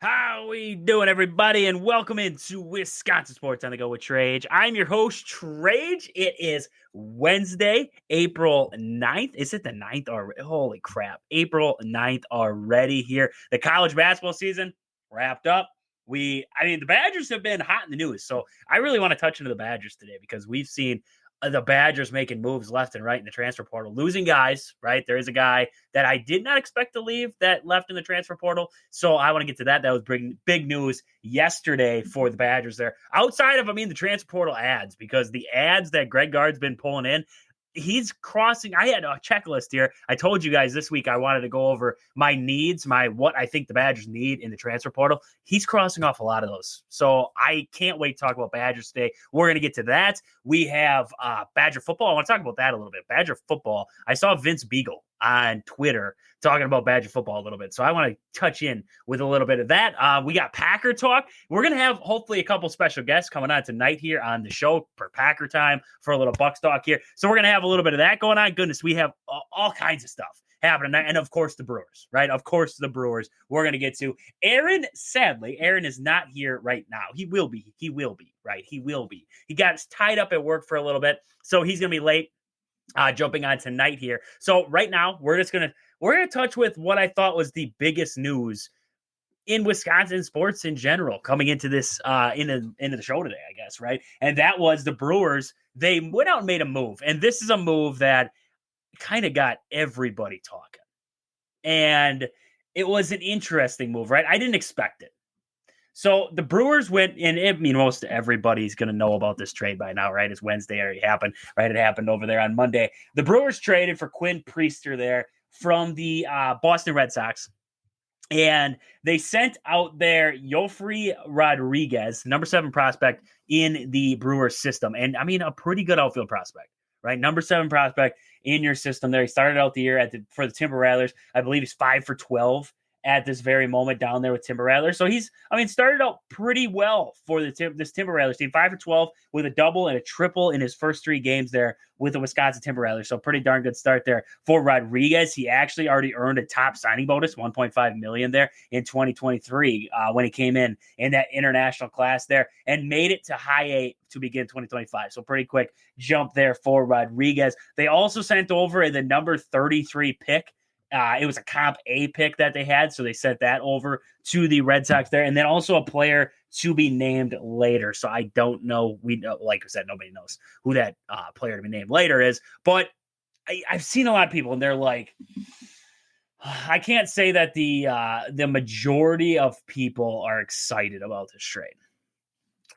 How we doing, everybody? And welcome into Wisconsin Sports on the Go with Trage. I'm your host, Trage. It is Wednesday, April 9th. Is it the 9th already? Holy crap. April 9th already here. The college basketball season wrapped up. The Badgers have been hot in the news. So I really want to touch into the Badgers today because we've seen the Badgers making moves left and right in the transfer portal, losing guys, right? There is a guy that I did not expect to leave that left in the transfer portal. So I want to get to that. That was big news yesterday for the Badgers there. Outside of, the transfer portal ads, because the ads that Greg Gard's been pulling in, he's crossing. I had a checklist here. I told you guys this week I wanted to go over my needs, what I think the Badgers need in the transfer portal. He's crossing off a lot of those. So I can't wait to talk about Badgers today. We're going to get to that. We have Badger football. I want to talk about that a little bit. Badger football. I saw Vince Beagle on Twitter talking about Badger football a little bit. So I want to touch in with a little bit of that. We got Packer talk. We're going to have hopefully a couple special guests coming on tonight here on the show for Packer time for a little Bucks talk here. So we're going to have a little bit of that going on. Goodness, we have all kinds of stuff happening. And of course, the Brewers, right? Of course, the Brewers we're going to get to. Aaron, sadly, Aaron is not here right now. He will be, right? He will be. He got tied up at work for a little bit. So he's going to be late. Jumping on tonight here. So right now, we're gonna touch with what I thought was the biggest news in Wisconsin sports in general coming into this into the show today, I guess, right? And that was the Brewers. They went out and made a move, and this is a move that kind of got everybody talking. And it was an interesting move, right? I didn't expect it. So the Brewers went, and most everybody's going to know about this trade by now, right? It's Wednesday, it already happened, right? It happened over there on Monday. The Brewers traded for Quinn Priester there from the Boston Red Sox, and they sent out their Yofri Rodriguez, number 7 prospect in the Brewers system, and a pretty good outfield prospect, right? Number 7 prospect in your system there. He started out the year for the Timber Rattlers. I believe he's 5 for 12. At this very moment down there with Timber Rattlers. So he's, started out pretty well for this Timber Rattlers team. 5 for 12 with a double and a triple in his first 3 games there with the Wisconsin Timber Rattlers. So pretty darn good start there for Rodriguez. He actually already earned a top signing bonus, $1.5 million there in 2023 when he came in that international class there and made it to high A to begin 2025. So pretty quick jump there for Rodriguez. They also sent over the number 33 pick. It was a comp A pick that they had, so they sent that over to the Red Sox there, and then also a player to be named later. So I don't know. We know, like I said, nobody knows who that player to be named later is, but I've seen a lot of people, and they're like, I can't say that the majority of people are excited about this trade.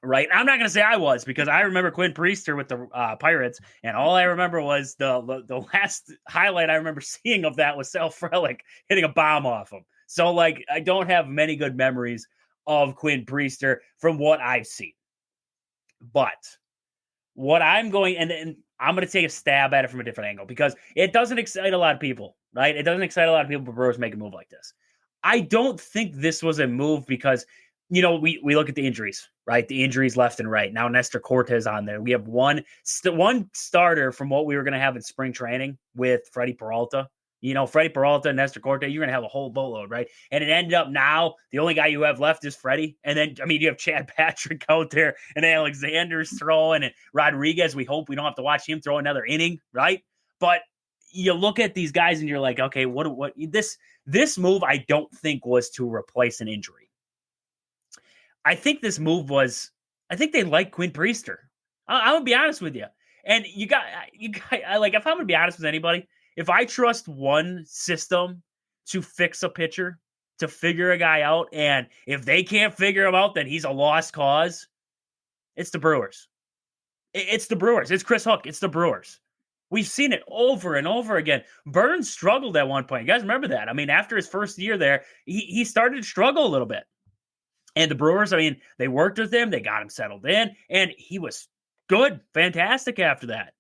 Right. I'm not going to say I was, because I remember Quinn Priester with the Pirates, and all I remember was the last highlight I remember seeing of that was Sal Frelick hitting a bomb off him. So, I don't have many good memories of Quinn Priester from what I've seen. But what I'm going, and I'm going to take a stab at it from a different angle, because it doesn't excite a lot of people, right? It doesn't excite a lot of people for Brewers make a move like this. I don't think this was a move because, we look at the injuries, right? The injuries left and right. Now Nestor Cortez on there. We have one starter from what we were going to have in spring training with Freddie Peralta. Freddie Peralta and Nestor Cortez, you're going to have a whole boatload, right? And it ended up now the only guy you have left is Freddie. And then, you have Chad Patrick out there, and Alexander's throwing, and Rodriguez, we hope we don't have to watch him throw another inning, right? But you look at these guys and you're like, okay, what this move I don't think was to replace an injury. I think this move was, I think they like Quinn Priester. I'm going to be honest with you. And if I'm going to be honest with anybody, if I trust one system to fix a pitcher, to figure a guy out, and if they can't figure him out, then he's a lost cause, it's the Brewers. It's the Brewers. It's Chris Hook. It's the Brewers. We've seen it over and over again. Burns struggled at one point. You guys remember that? After his first year there, he started to struggle a little bit. And the Brewers, they worked with him. They got him settled in, and he was good, fantastic after that.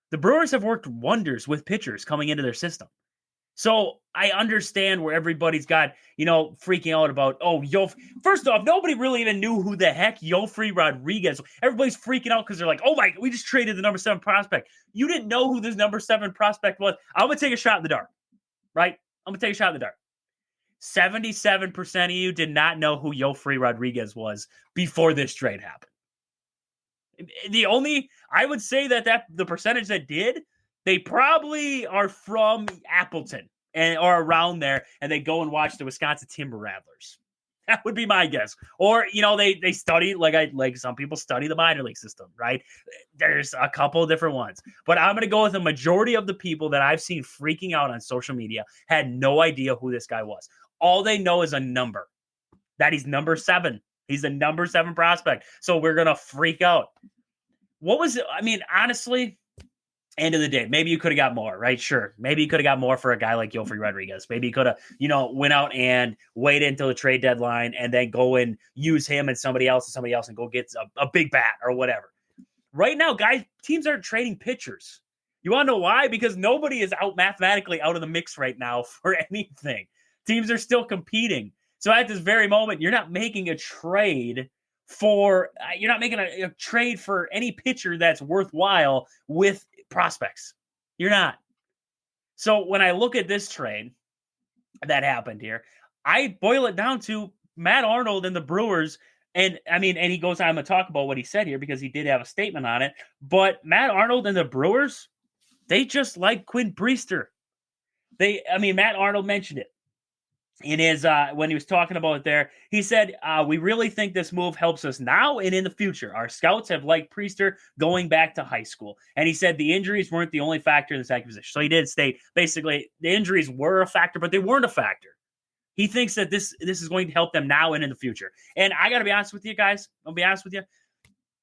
The Brewers have worked wonders with pitchers coming into their system. So I understand where everybody's got, freaking out about, first off, nobody really even knew who the heck Yofri Rodriguez. Everybody's freaking out because they're like, oh my, we just traded the number 7 prospect. You didn't know who this number 7 prospect was. I'm going to take a shot in the dark, right? I'm going to take a shot in the dark. 77% of you did not know who Yofri Rodriguez was before this trade happened. I would say that the percentage that did, they probably are from Appleton or around there, and they go and watch the Wisconsin Timber Rattlers. That would be my guess. Or, they study, like some people study the minor league system, right? There's a couple of different ones. But I'm going to go with the majority of the people that I've seen freaking out on social media had no idea who this guy was. All they know is a number, that he's number 7. He's the number 7 prospect. So we're going to freak out. What was it? I mean, honestly, end of the day, maybe you could have got more, right? Sure. Maybe you could have got more for a guy like Yofri Rodriguez. Maybe you could have, went out and waited until the trade deadline and then go and use him and somebody else and go get a big bat or whatever. Right now, guys, teams aren't trading pitchers. You want to know why? Because nobody is mathematically out of the mix right now for anything. Teams are still competing. So at this very moment, you're not making a trade for any pitcher that's worthwhile with prospects. You're not. So when I look at this trade that happened here, I boil it down to Matt Arnold and the Brewers. And he goes on to talk about what he said here because he did have a statement on it. But Matt Arnold and the Brewers, they just like Quinn Priester. Matt Arnold mentioned it in his when he was talking about it there. He said, we really think this move helps us now and in the future. Our scouts have liked Priester going back to high school. And he said the injuries weren't the only factor in this acquisition. So he did state basically the injuries were a factor, but they weren't a factor. He thinks that this is going to help them now and in the future. And I got to be honest with you guys. I'll be honest with you.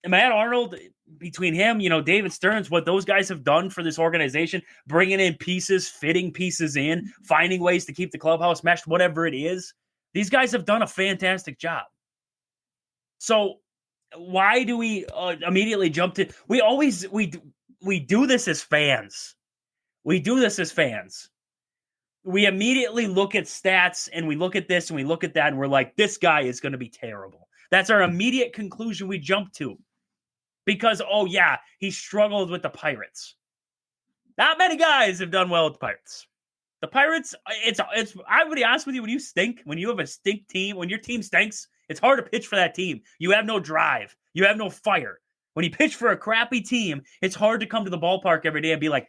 Matt Arnold, between him, David Stearns, what those guys have done for this organization, bringing in pieces, fitting pieces in, finding ways to keep the clubhouse meshed, whatever it is, these guys have done a fantastic job. So why do we immediately jump to? We do this as fans. We do this as fans. We immediately look at stats and we look at this and we look at that and we're like, this guy is going to be terrible. That's our immediate conclusion we jump to. Because, he struggled with the Pirates. Not many guys have done well with the Pirates. The Pirates, I'm going to be honest with you, when you have a stink team, when your team stinks, it's hard to pitch for that team. You have no drive. You have no fire. When you pitch for a crappy team, it's hard to come to the ballpark every day and be like,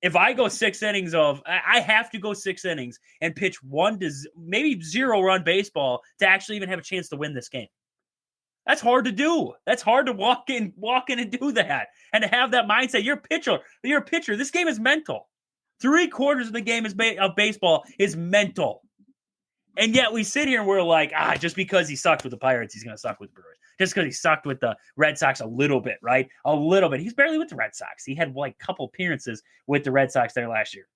if I go 6 innings I have to go 6 innings and pitch 1 to maybe 0-run baseball to actually even have a chance to win this game. That's hard to do. That's hard to walk in and do that. And to have that mindset. You're a pitcher. This game is mental. 3/4 of the game of baseball is mental. And yet we sit here and we're like, just because he sucked with the Pirates, he's going to suck with the Brewers. Just because he sucked with the Red Sox a little bit, right? A little bit. He's barely with the Red Sox. He had a couple appearances with the Red Sox there last year.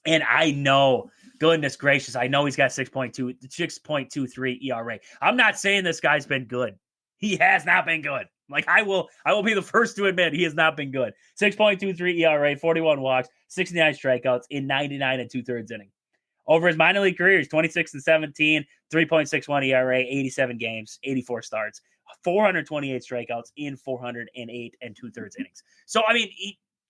And I know, goodness gracious, I know he's got 6.23 ERA. I'm not saying this guy's been good. He has not been good. Like I will be the first to admit he has not been good. 6.23 ERA, 41 walks, 69 strikeouts in 99 2/3 inning. Over his minor league career, he's 26-17, 3.61 ERA, 87 games, 84 starts, 428 strikeouts in 408 2/3 innings. So,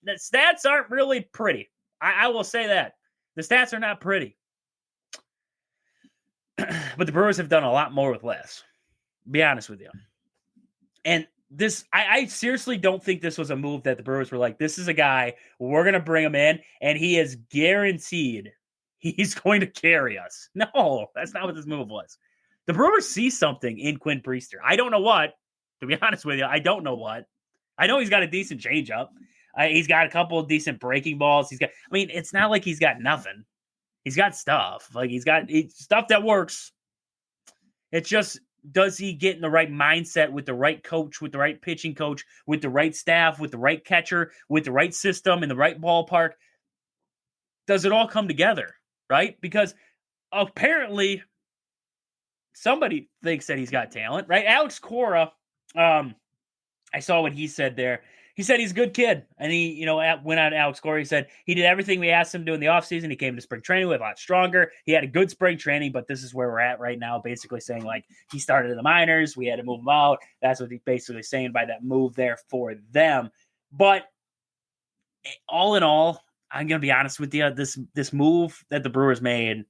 the stats aren't really pretty. I will say that. The stats are not pretty. But the Brewers have done a lot more with less. Be honest with you. And this, I seriously don't think this was a move that the Brewers were like, this is a guy, we're going to bring him in, and he is guaranteed he's going to carry us. No, that's not what this move was. The Brewers see something in Quinn Priester. I don't know what, to be honest with you. I don't know what. I know he's got a decent changeup. He's got a couple of decent breaking balls. It's not like he's got nothing. He's got stuff. He's got stuff that works. It's just, does he get in the right mindset with the right coach, with the right pitching coach, with the right staff, with the right catcher, with the right system, in the right ballpark? Does it all come together, right? Because apparently somebody thinks that he's got talent, right? Alex Cora, I saw what he said there. He said he's a good kid. And he, went on Alex Cora. He said he did everything we asked him to do in the offseason. He came to spring training with a lot stronger. He had a good spring training, but this is where we're at right now, basically saying, he started in the minors. We had to move him out. That's what he's basically saying by that move there for them. But all in all, I'm going to be honest with you, this move that the Brewers made,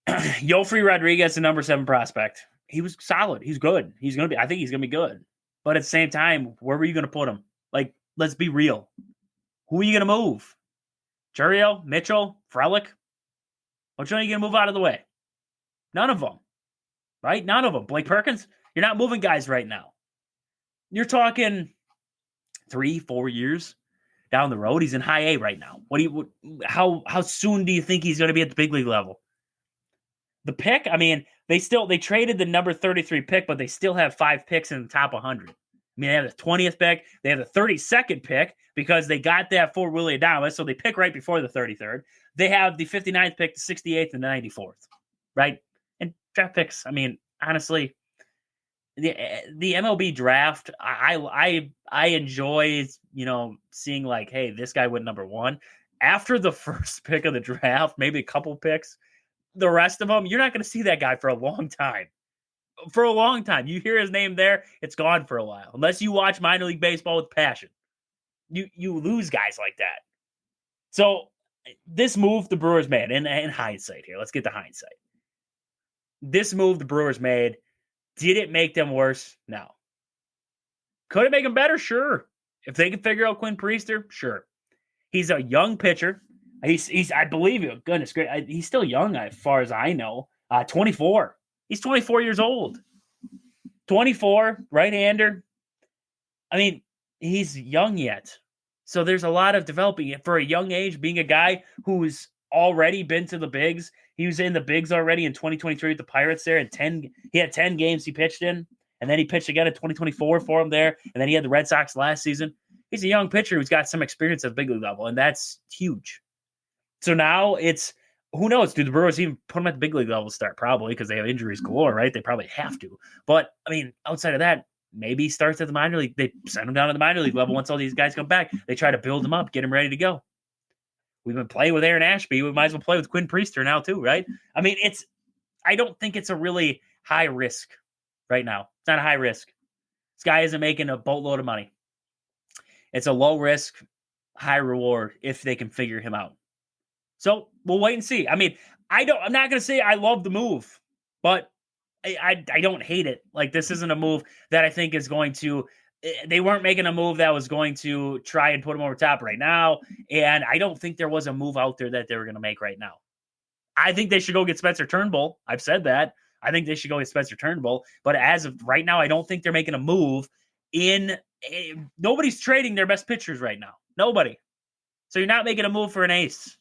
Yofri Rodriguez, the number 7 prospect. He was solid. He's good. I think he's going to be good. But at the same time, where were you going to put him? Like, let's be real. Who are you going to move? Churio, Mitchell, Frelick? Which one are you going to move out of the way? None of them. Right? None of them. Blake Perkins? You're not moving guys right now. You're talking 3-4 years down the road. He's in high A right now. How soon do you think he's going to be at the big league level? The pick, I mean, they traded the number 33 pick, but they still have 5 picks in the top 100. I mean, they have the 20th pick. They have the 32nd pick because they got that for Willie Adames, so they pick right before the 33rd. They have the 59th pick, the 68th, and the 94th, right? And draft picks, I mean, honestly, the MLB draft, I enjoy, seeing like, hey, this guy went number 1. After the first pick of the draft, maybe a couple picks, the rest of them, you're not going to see that guy for a long time. For a long time. You hear his name there, it's gone for a while. Unless you watch minor league baseball with passion. You lose guys like that. So this move the Brewers made, in hindsight here, let's get to hindsight. This move the Brewers made, did it make them worse? No. Could it make them better? Sure. If they can figure out Quinn Priester, sure. He's a young pitcher. He's I believe you. Goodness great. He's still young as far as I know. 24. He's 24 years old. 24, right-hander. I mean, he's young yet. So there's a lot of developing for a young age, being a guy who's already been to the bigs. He was in the bigs already in 2023 with the Pirates there. And he had 10 games he pitched in. And then he pitched again in 2024 for him there. And then he had the Red Sox last season. He's a young pitcher who's got some experience at the big league level. And that's huge. So now it's, who knows? Do the Brewers even put him at the big league level to start? Probably, because they have injuries galore, right? They probably have to. But, I mean, outside of that, maybe he starts at the minor league. They send him down to the minor league level once all these guys come back. They try to build him up, get him ready to go. We've been playing with Aaron Ashby. We might as well play with Quinn Priester now too, right? I mean, I don't think it's a really high risk right now. It's not a high risk. This guy isn't making a boatload of money. It's a low risk, high reward if they can figure him out. So we'll wait and see. I mean, I'm not going to say I love the move, but I don't hate it. Like, this isn't a move that I think is going to, they weren't making a move that was going to try and put him over top right now. And I don't think there was a move out there that they were going to make right now. I think they should go get Spencer Turnbull. I've said that. I think they should go get Spencer Turnbull. But as of right now, I don't think they're making a move nobody's trading their best pitchers right now. Nobody. So you're not making a move for an ace.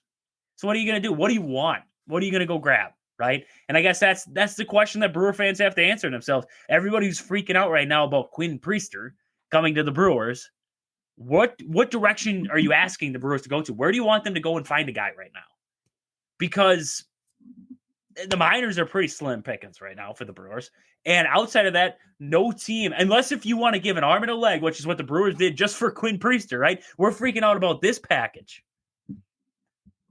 So what are you going to do? What do you want? What are you going to go grab? Right? And I guess that's the question that Brewer fans have to answer themselves. Everybody who's freaking out right now about Quinn Priester coming to the Brewers, what direction are you asking the Brewers to go to? Where do you want them to go and find a guy right now? Because the minors are pretty slim pickings right now for the Brewers. And outside of that, no team, unless if you want to give an arm and a leg, which is what the Brewers did just for Quinn Priester, right? We're freaking out about this package.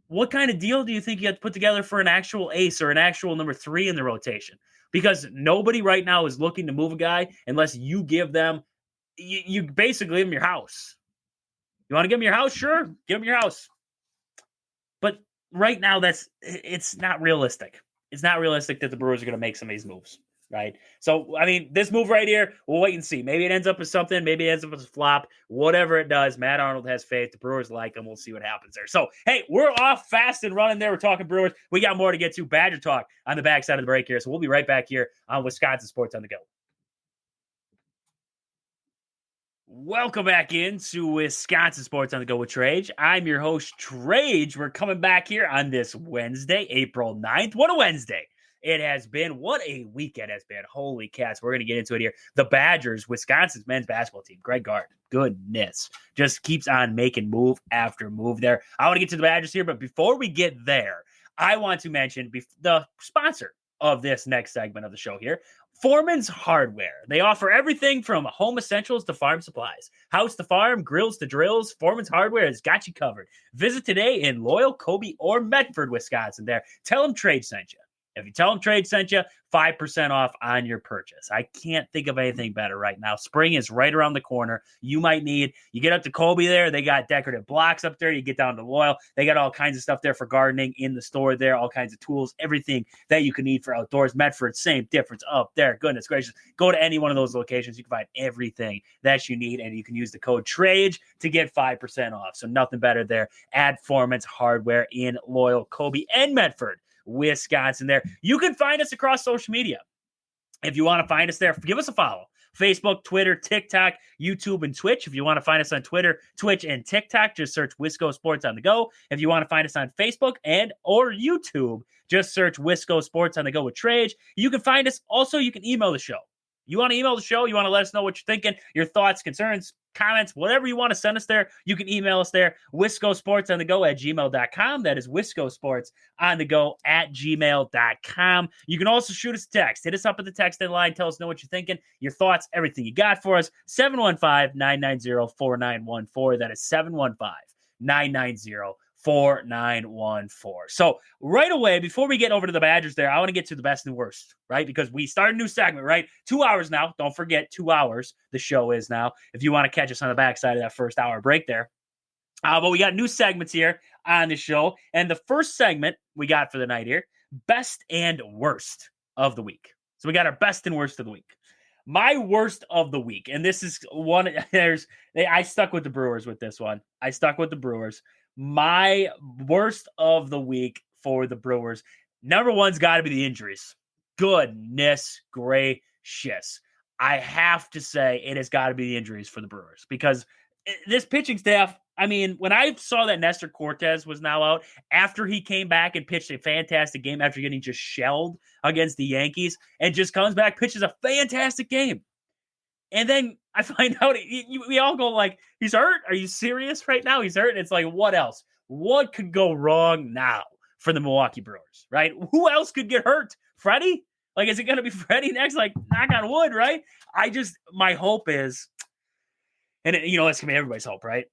What kind of deal do you think you have to put together for an actual ace or an actual number 3 in the rotation? Because nobody right now is looking to move a guy unless you give them, you basically give them your house. You want to give them your house? Sure, give them your house. But right now, it's not realistic. It's not realistic that the Brewers are going to make some of these moves, right? So, I mean, this move right here, we'll wait and see. Maybe it ends up with something. Maybe it ends up with a flop. Whatever it does, Matt Arnold has faith. The Brewers like him. We'll see what happens there. So, hey, we're off fast and running there. We're talking Brewers. We got more to get to. Badger talk on the backside of the break here. So, we'll be right back here on Wisconsin Sports on the Go. Welcome back into Wisconsin Sports on the Go with Trage. I'm your host, Trage. We're coming back here on this Wednesday, April 9th. What a Wednesday it has been. What a week it has been. Holy cats. We're going to get into it here. The Badgers, Wisconsin's men's basketball team, Greg Gard, goodness, just keeps on making move after move there. I want to get to the Badgers here, but before we get there, I want to mention the sponsor of this next segment of the show here, Foreman's Hardware. They offer everything from home essentials to farm supplies. House to farm, grills to drills, Foreman's Hardware has got you covered. Visit today in Loyal, Kobe, or Medford, Wisconsin there. Tell them Trade sent you. If you tell them Trade sent you, 5% off on your purchase. I can't think of anything better right now. Spring is right around the corner. You get up to Kobe there. They got decorative blocks up there. You get down to Loyal. They got all kinds of stuff there for gardening in the store there, all kinds of tools, everything that you can need for outdoors. Medford, same difference up there. Goodness gracious. Go to any one of those locations. You can find everything that you need, and you can use the code TRADE to get 5% off. So nothing better there. Adformance Hardware in Loyal, Kobe, and Medford, Wisconsin there. You can find us across social media. If you want to find us there, give us a follow. Facebook, Twitter, TikTok, YouTube, and Twitch. If you want to find us on Twitter, Twitch, and TikTok, just search Wisco Sports on the Go. If you want to find us on Facebook and or YouTube, just search Wisco Sports on the Go with Trage. You can find us. Also, you can email the show. You want to email the show? You want to let us know what you're thinking, your thoughts, concerns, comments, whatever you want to send us there, you can email us there, wiscosportsonthego@gmail.com. That is wiscosportsonthego@gmail.com. You can also shoot us a text. Hit us up at the text line. Tell us know what you're thinking, your thoughts, everything you got for us. 715-990-4914. That is 715-990-4914. So right away, before we get over to the Badgers there, I want to get to the best and worst, right? Because we started a new segment, right? 2 hours now. Don't forget, 2 hours the show is now, if you want to catch us on the backside of that first hour break there. But we got new segments here on the show. And the first segment we got for the night here, best and worst of the week. So we got our best and worst of the week. My worst of the week, and this is one, I stuck with the Brewers with this one. I stuck with the Brewers. My worst of the week for the Brewers, number one's got to be the injuries. Goodness gracious. I have to say it has got to be the injuries for the Brewers, because this pitching staff, I mean, when I saw that Nestor Cortez was now out after he came back and pitched a fantastic game after getting just shelled against the Yankees, and just comes back, pitches a fantastic game. And then I find out we all go like, he's hurt? Are you serious right now? He's hurt? And it's like, what else? What could go wrong now for the Milwaukee Brewers, right? Who else could get hurt? Freddie? Like, is it going to be Freddie next? Like, knock on wood, right? My hope is, and that's going to be everybody's hope, right?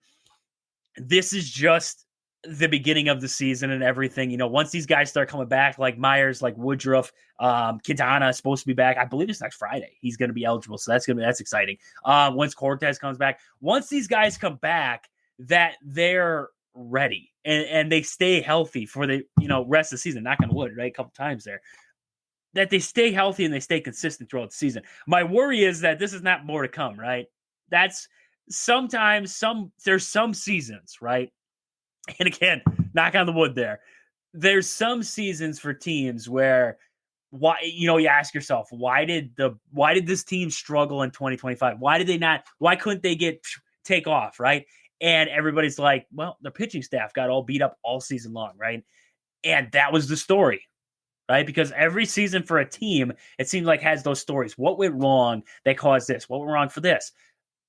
This is just the beginning of the season and everything. Once these guys start coming back, like Myers, like Woodruff, Quintana is supposed to be back. I believe it's next Friday. He's going to be eligible. So that's exciting. Once Cortez comes back, once these guys come back, that they're ready and they stay healthy for the, rest of the season, knock on wood, right? A couple times there, that they stay healthy and they stay consistent throughout the season. My worry is that this is not more to come, right? That's sometimes there's some seasons, right? And again, knock on the wood there. There's some seasons for teams where you ask yourself, why did this team struggle in 2025? Why couldn't they take off, right? And everybody's like, well, the pitching staff got all beat up all season long, right? And that was the story, right? Because every season for a team, it seems like has those stories. What went wrong that caused this? What went wrong for this?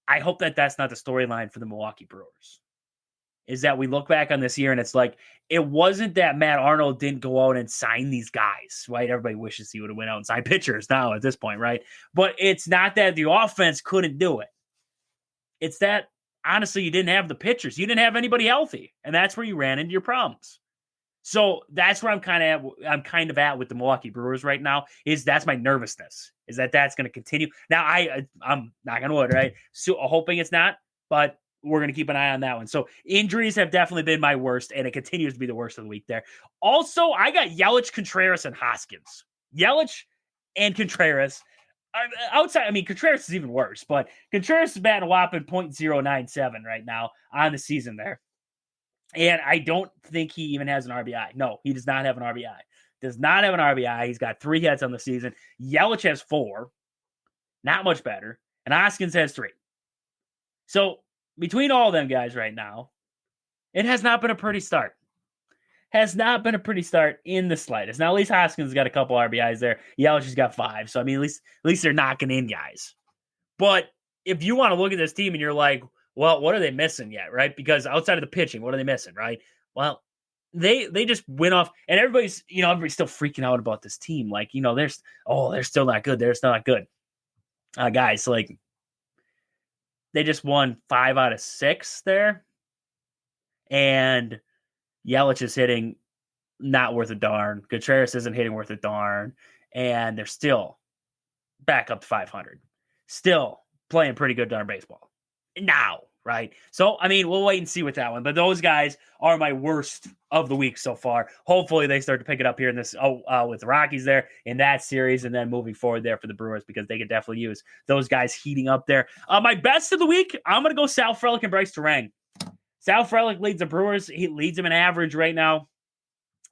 I hope that that's not the storyline for the Milwaukee Brewers. Is that we look back on this year and it's like, it wasn't that Matt Arnold didn't go out and sign these guys, right? Everybody wishes he would have went out and signed pitchers now at this point, right? But it's not that the offense couldn't do it. It's that, honestly, you didn't have the pitchers. You didn't have anybody healthy. And that's where you ran into your problems. So that's where I'm kind of at with the Milwaukee Brewers right now, is that's my nervousness, is that that's going to continue. Now, I'm not going to wood, right? So hoping it's not, but we're going to keep an eye on that one. So injuries have definitely been my worst, and it continues to be the worst of the week there. Also, I got Yelich, Contreras, and Hoskins. Yelich and Contreras. Contreras is even worse, but Contreras is batting a whopping .097 right now on the season there. And I don't think he even has an RBI. No, he does not have an RBI. Does not have an RBI. He's got 3 hits on the season. Yelich has 4. Not much better. And Hoskins has 3. So between all of them guys right now, it has not been a pretty start. Has not been a pretty start in the slightest. Now, at least Hoskins has got a couple RBIs there. Yelich has got 5. So, at least they're knocking in guys. But if you want to look at this team and you're like, well, what are they missing yet, right? Because outside of the pitching, what are they missing, right? Well, they just went off, and everybody's still freaking out about this team. Like, they're still not good. They're still not good. Guys, like, they just won 5 out of 6 there. And Yelich is hitting not worth a darn. Contreras isn't hitting worth a darn. And they're still back up to 500. Still playing pretty good darn baseball. Now, right? So, I mean, we'll wait and see with that one. But those guys are my worst of the week so far. Hopefully, they start to pick it up here in this with the Rockies there in that series, and then moving forward there for the Brewers, because they could definitely use those guys heating up there. My best of the week, I'm going to go Sal Frelick and Bryce Terang. Sal Frelick leads the Brewers. He leads them in average right now.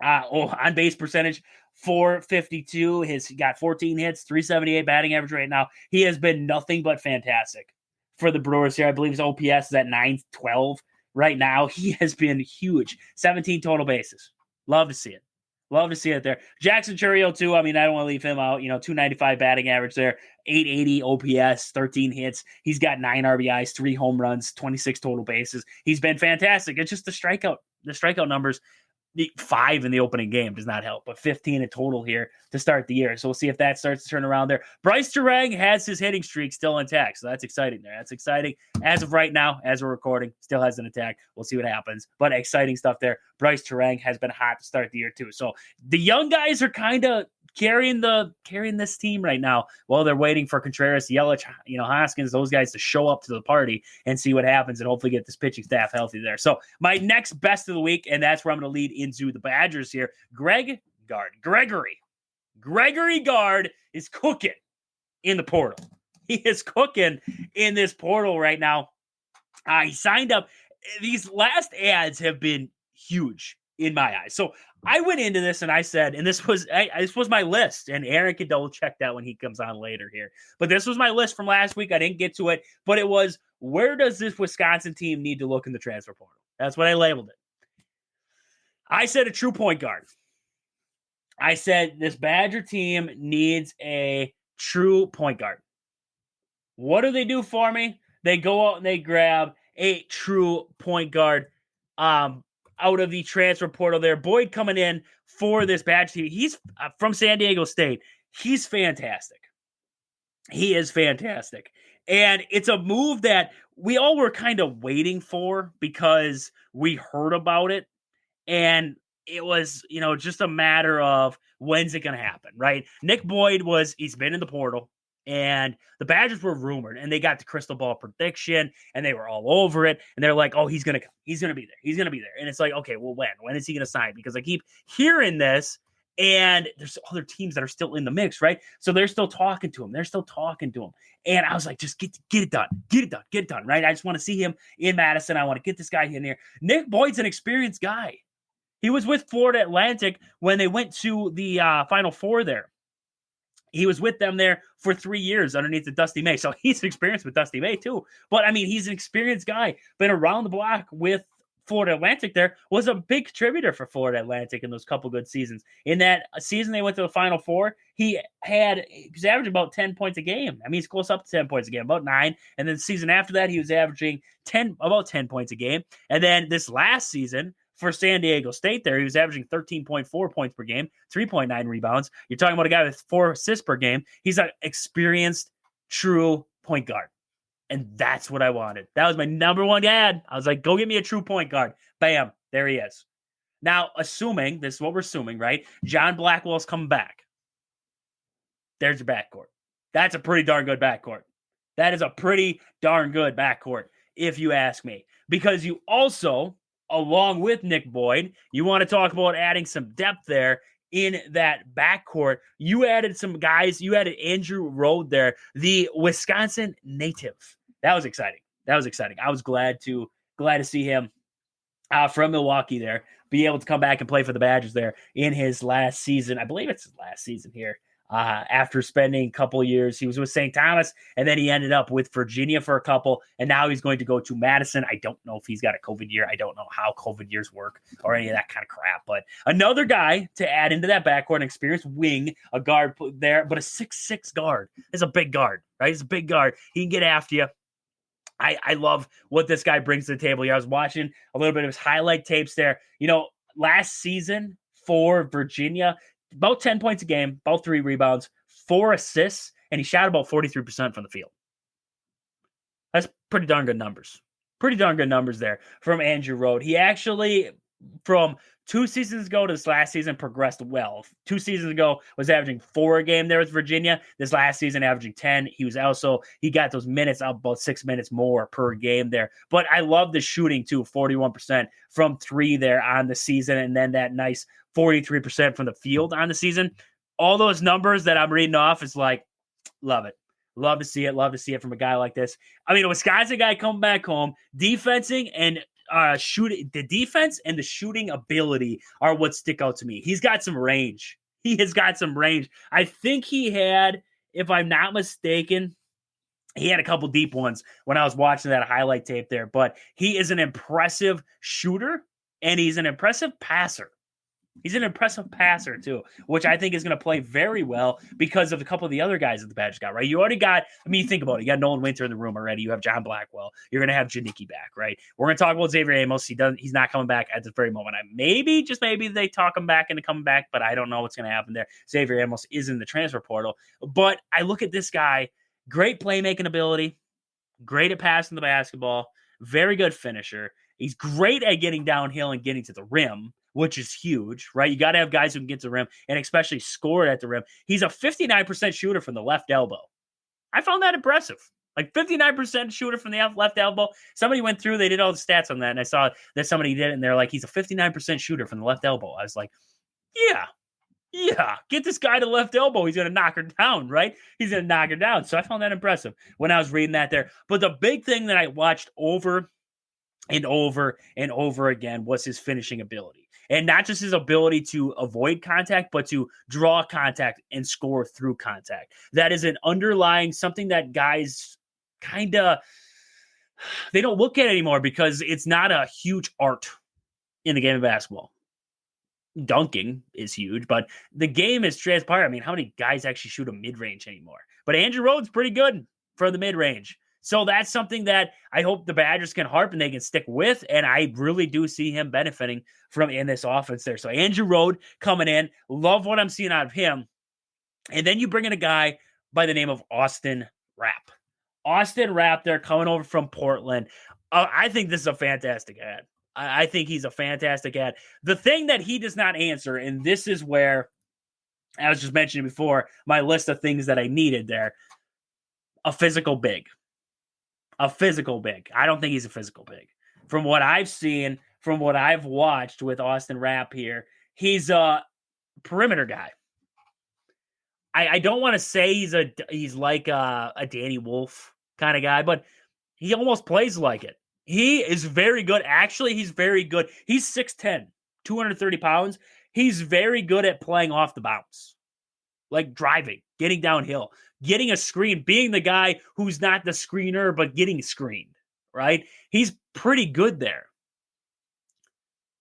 On base percentage, 452. He got 14 hits, 378 batting average right now. He has been nothing but fantastic for the Brewers here. I believe his OPS is at 912 right now. He has been huge. 17 total bases. Love to see it. Love to see it there. Jackson Chourio, too. I mean, I don't want to leave him out. 295 batting average there, 880 OPS, 13 hits. He's got 9 RBIs, 3 home runs, 26 total bases. He's been fantastic. It's just the strikeout numbers. 5 in the opening game does not help, but 15 in total here to start the year. So we'll see if that starts to turn around there. Bryce Terang has his hitting streak still intact, so that's exciting there. That's exciting. As of right now, as we're recording, still has an attack. We'll see what happens, but exciting stuff there. Bryce Terang has been hot to start the year too. So the young guys are kind of carrying this team right now while they're waiting for Contreras, Yelich, Hoskins, those guys to show up to the party and see what happens and hopefully get this pitching staff healthy there. So my next best of the week, and that's where I'm going to lead into the Badgers here. Gregory Gard is cooking in the portal. He is cooking in this portal right now. He signed up. These last ads have been huge in my eyes. So I went into this and I said, and this was my list, and Aaron can double check that when he comes on later here. But this was my list from last week. I didn't get to it, but it was, where does this Wisconsin team need to look in the transfer portal? That's what I labeled it. I said a true point guard. I said this Badger team needs a true point guard. What do they do for me? They go out and they grab a true point guard out of the transfer portal there. Boyd coming in for this Badger team. He's from San Diego State. He's fantastic. He is fantastic. And it's a move that we all were kind of waiting for because we heard about it. And it was, just a matter of when's it going to happen, right? Nick Boyd he's been in the portal. And the Badgers were rumored, and they got the crystal ball prediction, and they were all over it. And they're like, oh, he's going to come. He's going to be there. He's going to be there. And it's like, okay, well, when? When is he going to sign? Because I keep hearing this, and there's other teams that are still in the mix, right? So they're still talking to him. And I was like, just get it done. Get it done, right? I just want to see him in Madison. I want to get this guy in here. Nick Boyd's an experienced guy. He was with Florida Atlantic when they went to the Final Four there. He was with them there for 3 years underneath the Dusty May. So he's experienced with Dusty May too. But I mean, he's an experienced guy, been around the block with Florida Atlantic there, was a big contributor for Florida Atlantic in those couple good seasons. In that season they went to the Final Four, he was averaging about 10 points a game. I mean, he's close up to 10 points a game, about 9. And then the season after that, he was averaging about 10 points a game. And then this last season, for San Diego State there, he was averaging 13.4 points per game, 3.9 rebounds. You're talking about a guy with 4 assists per game. He's an experienced, true point guard. And that's what I wanted. That was my number one ad. I was like, go get me a true point guard. Bam, there he is. Now, this is what we're assuming, right? John Blackwell's coming back. There's your backcourt. That's a pretty darn good backcourt. That is a pretty darn good backcourt, if you ask me. Because you also, along with Nick Boyd, you want to talk about adding some depth there in that backcourt. You added some guys. You added Andrew Rode there, the Wisconsin native. That was exciting. I was glad to see him from Milwaukee there, be able to come back and play for the Badgers there in his last season. I believe it's his last season here. After spending a couple years, he was with St. Thomas, and then he ended up with Virginia for a couple, and now he's going to go to Madison. I don't know if he's got a COVID year. I don't know how COVID years work or any of that kind of crap, but another guy to add into that backcourt, an experienced wing, a guard there, but a 6'6" guard. It's a big guard, right? It's a big guard. He can get after you. I love what this guy brings to the table here. I was watching a little bit of his highlight tapes there. Last season for Virginia, about 10 points a game, about 3 rebounds, 4 assists, and he shot about 43% from the field. That's pretty darn good numbers. Pretty darn good numbers there from Andrew Rode. He actually from 2 seasons ago to this last season progressed well. 2 seasons ago was averaging 4 a game there with Virginia. This last season averaging 10. He got those minutes up about 6 minutes more per game there. But I love the shooting too, 41% from 3 there on the season, and then that nice 43% from the field on the season. All those numbers that I'm reading off is like, love it. Love to see it. Love to see it from a guy like this. I mean, a Wisconsin guy coming back home, defensing and shooting. The defense and the shooting ability are what stick out to me. He's got some range. He has got some range. I think he had, if I'm not mistaken, he had a couple deep ones when I was watching that highlight tape there. But he is an impressive shooter, and he's an impressive passer. He's an impressive passer, too, which I think is going to play very well because of a couple of the other guys that the Badgers got, right? You already got, I mean, think about it. You got Nolan Winter in the room already. You have John Blackwell. You're going to have Janicki back, right? We're going to talk about Xavier Amos. He's not coming back at this very moment. Maybe, just maybe, they talk him back into coming back, but I don't know what's going to happen there. Xavier Amos is in the transfer portal. But I look at this guy, great playmaking ability, great at passing the basketball, very good finisher. He's great at getting downhill and getting to the rim, which is huge, right? You got to have guys who can get to the rim and especially score at the rim. He's a 59% shooter from the left elbow. I found that impressive. Like 59% shooter from the left elbow. Somebody went through, they did all the stats on that, and I saw that somebody did it, and they're like, he's a 59% shooter from the left elbow. I was like, yeah, get this guy to the left elbow. He's going to knock her down, right? He's going to knock her down. So I found that impressive when I was reading that there. But the big thing that I watched over and over and over again was his finishing ability. And not just his ability to avoid contact, but to draw contact and score through contact. That is an underlying something that guys kind of, they don't look at anymore because it's not a huge art in the game of basketball. Dunking is huge, but the game is transpired. I mean, how many guys actually shoot a mid-range anymore? But Andrew Rhodes pretty good for the mid-range. So that's something that I hope the Badgers can harp and they can stick with, and I really do see him benefiting from in this offense there. So Andrew Rhodes coming in, love what I'm seeing out of him. And then you bring in a guy by the name of Austin Rapp. Austin Rapp there coming over from Portland. I think this is a fantastic ad. I think he's a fantastic ad. The thing that he does not answer, and this is where I was just mentioning before, my list of things that I needed there, a physical big. A physical big. I don't think he's a physical big. From what I've seen, from what I've watched with Austin Rapp here, he's a perimeter guy. I don't want to say he's like a Danny Wolf kind of guy, but he almost plays like it. He is very good. Actually, he's very good. He's 6'10", 230 pounds. He's very good at playing off the bounce, like driving, getting downhill, getting a screen, being the guy who's not the screener, but getting screened, right? He's pretty good there.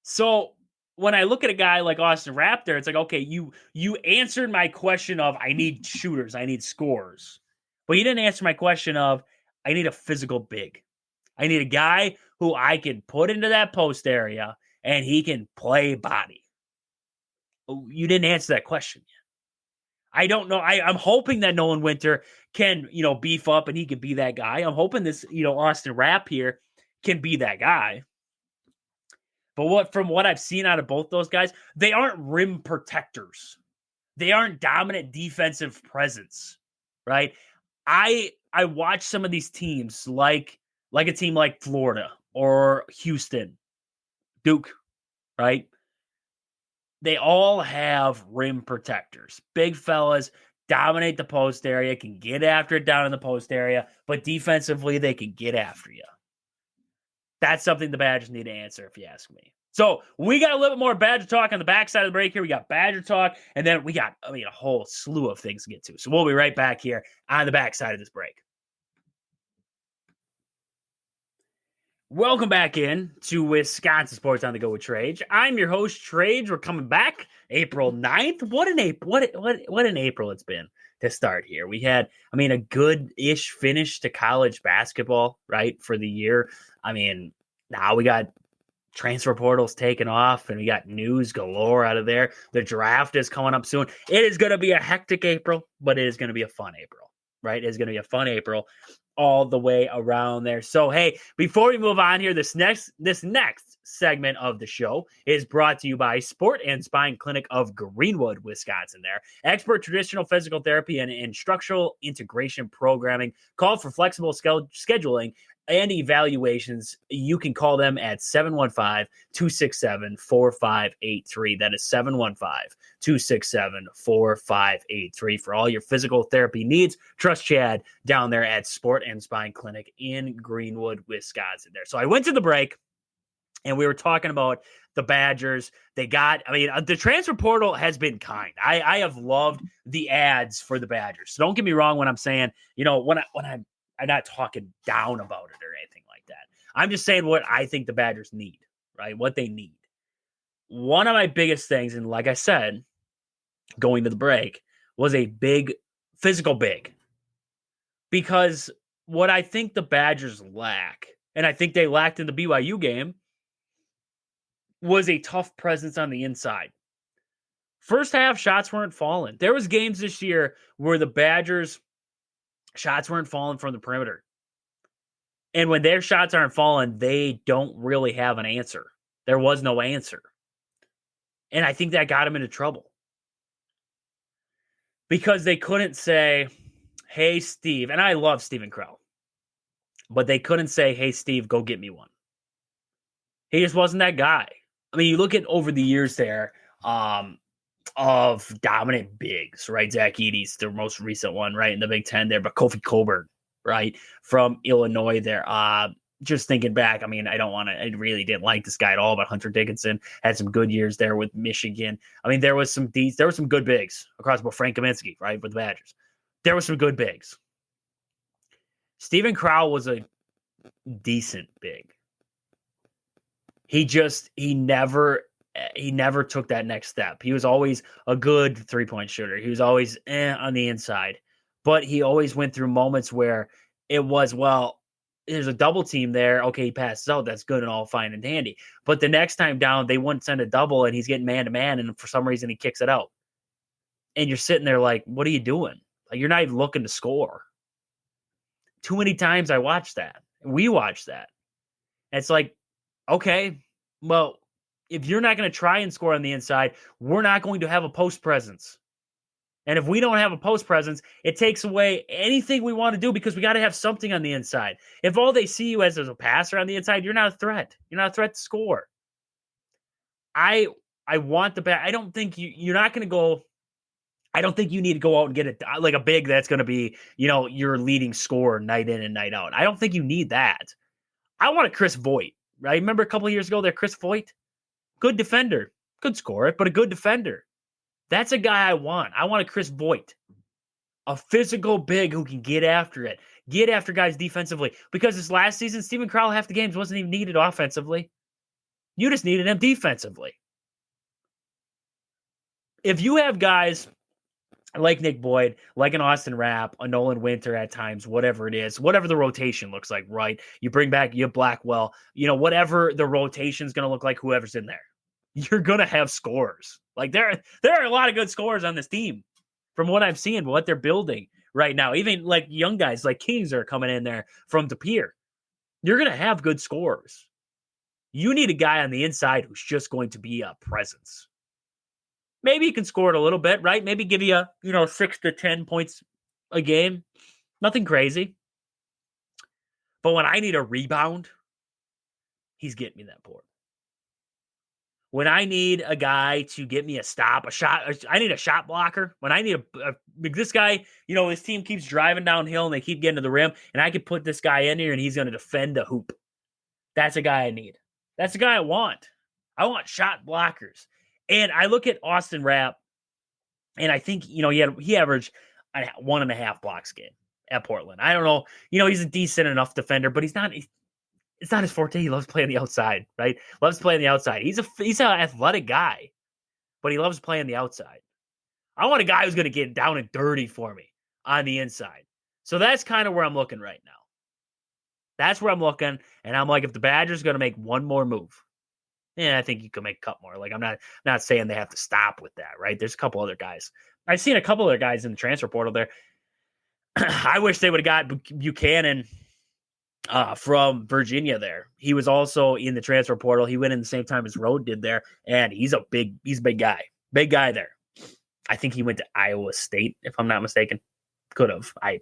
So when I look at a guy like Austin Rapp there, it's like, okay, you answered my question of I need shooters, I need scorers. But you didn't answer my question of I need a physical big. I need a guy who I can put into that post area and he can play body. You didn't answer that question yet. I don't know. I'm hoping that Nolan Winter can, beef up and he can be that guy. I'm hoping this, Austin Rapp here can be that guy. But from what I've seen out of both those guys, they aren't rim protectors. They aren't dominant defensive presence, right? I watch some of these teams like a team like Florida or Houston, Duke, right? They all have rim protectors. Big fellas dominate the post area, can get after it down in the post area, but defensively, they can get after you. That's something the Badgers need to answer, if you ask me. So we got a little bit more Badger talk on the backside of the break here. We got Badger talk, and then we got, a whole slew of things to get to. So we'll be right back here on the backside of this break. Welcome back in to Wisconsin Sports on the Go with Trage. I'm your host, Trage. We're coming back April 9th. What an April it's been to start here. We had, a good-ish finish to college basketball, right, for the year. Now we got transfer portals taken off, and we got news galore out of there. The draft is coming up soon. It is going to be a hectic April, but it is going to be a fun April, right? It is going to be a fun April. all the way around there. So, hey, before we move on here, this next segment of the show is brought to you by Sport and Spine Clinic of Greenwood, Wisconsin. There, expert traditional physical therapy and structural integration programming. Call for flexible scheduling and evaluations. You can call them at 715-267-4583. That is 715-267-4583 for all your physical therapy needs. Trust Chad down there at Sport and Spine Clinic in Greenwood, Wisconsin there. So I went to the break and we were talking about the Badgers. The transfer portal has been kind. I have loved the ads for the Badgers. So don't get me wrong when I'm saying, when I'm not talking down about it or anything like that. I'm just saying what I think the Badgers need, right? What they need. One of my biggest things, and like I said, going to the break, was a physical big. Because what I think the Badgers lack, and I think they lacked in the BYU game, was a tough presence on the inside. First half, shots weren't falling. There was games this year where the Badgers shots weren't falling from the perimeter. And when their shots aren't falling, they don't really have an answer. There was no answer. And I think that got them into trouble. Because they couldn't say, hey, Steve, and I love Steven Krell, but they couldn't say, hey, Steve, go get me one. He just wasn't that guy. I mean, you look at over the years there of dominant bigs, right? Zach Edey's the most recent one, right, in the Big Ten there, but Kofi Coburn, right, from Illinois there. Just thinking back, I mean, I really didn't like this guy at all, but Hunter Dickinson had some good years there with Michigan. I mean, there were some good bigs across both. Frank Kaminsky, right, with the Badgers. There were some good bigs. Steven Krell was a decent big. He never took that next step. He was always a good three-point shooter. He was always on the inside. But he always went through moments where it was, well, there's a double team there. Okay, he passes out. That's good and all fine and dandy. But the next time down, they wouldn't send a double, and he's getting man-to-man, and for some reason he kicks it out. And you're sitting there like, what are you doing? Like, you're not even looking to score. Too many times I watched that. We watched that. And it's like, okay, well, if you're not going to try and score on the inside, we're not going to have a post presence. And if we don't have a post presence, it takes away anything we want to do because we got to have something on the inside. If all they see you as is a passer on the inside, you're not a threat. You're not a threat to score. I want I don't think you're not going to go. I don't think you need to go out and get a big that's going to be, your leading scorer night in and night out. I don't think you need that. I want a Chris Voigt, right? Remember a couple of years ago there, Chris Voigt? Good defender. Could score it, but a good defender. That's a guy I want. I want a Chris Voigt. A physical big who can get after it. Get after guys defensively. Because this last season, Steven Krell half the games wasn't even needed offensively. You just needed him defensively. If you have guys like Nick Boyd, like an Austin Rapp, a Nolan Winter at times, whatever it is, whatever the rotation looks like, right? You bring back your Blackwell, whatever the rotation's going to look like, whoever's in there. You're going to have scores. Like there are a lot of good scores on this team from what I'm seeing, what they're building right now. Even like young guys like Kings are coming in there from De Pere. You're going to have good scores. You need a guy on the inside who's just going to be a presence. Maybe you can score it a little bit, right? Maybe give you 6 to 10 points a game. Nothing crazy. But when I need a rebound, he's getting me that board. When I need a guy to get me a stop, a shot, I need a shot blocker. When I need this guy, his team keeps driving downhill and they keep getting to the rim, and I could put this guy in here and he's going to defend a hoop. That's a guy I need. That's a guy I want. I want shot blockers. And I look at Austin Rapp, and I think, he averaged 1.5 blocks a game at Portland. I don't know. He's a decent enough defender, but it's not his forte. He loves playing the outside, right? Loves playing the outside. He's an athletic guy, but he loves playing the outside. I want a guy who's going to get down and dirty for me on the inside. So that's kind of where I'm looking right now. That's where I'm looking, and I'm like, if the Badgers are going to make one more move, I think you can make a couple more. Like, I'm not saying they have to stop with that, right? There's a couple other guys. I've seen a couple other guys in the transfer portal there. I wish they would have got Buchanan from Virginia there. He was also in the transfer portal. He went in the same time as Rode did there, and he's a big guy. Big guy there. I think he went to Iowa State, if I'm not mistaken. Could have. I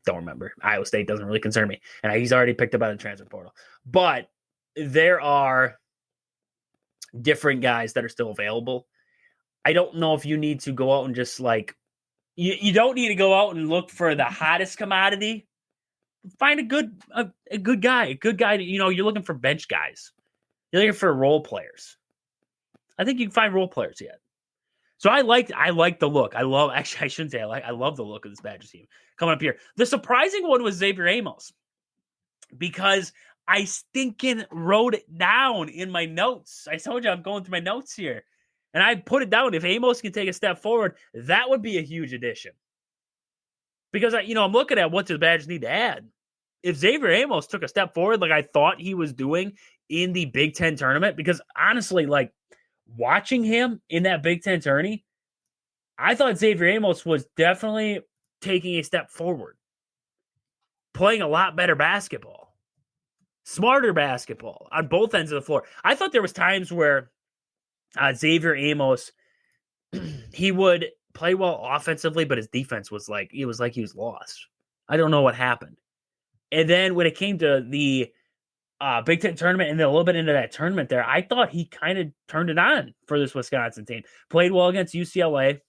don't remember. Iowa State doesn't really concern me. And he's already picked up out of the transfer portal. But there are different guys that are still available. I don't know if you need to go out and just like, you don't need to go out and look for the hottest commodity. Find a good guy. You're looking for bench guys. You're looking for role players. I think you can find role players yet. So I like the look. I love the look of this Badgers team coming up here. The surprising one was Xavier Amos, because I stinking wrote it down in my notes. I told you I'm going through my notes here, and I put it down. If Amos can take a step forward, that would be a huge addition. Because I'm looking at what the Badgers need to add. If Xavier Amos took a step forward, like I thought he was doing in the Big Ten tournament, because honestly, like, watching him in that Big Ten tourney, I thought Xavier Amos was definitely taking a step forward, playing a lot better basketball, smarter basketball on both ends of the floor. I thought there was times where Xavier Amos, he would play well offensively, but his defense was like, he was lost. I don't know what happened. And then when it came to the Big Ten tournament and then a little bit into that tournament there, I thought he kind of turned it on for this Wisconsin team. Played well against UCLA.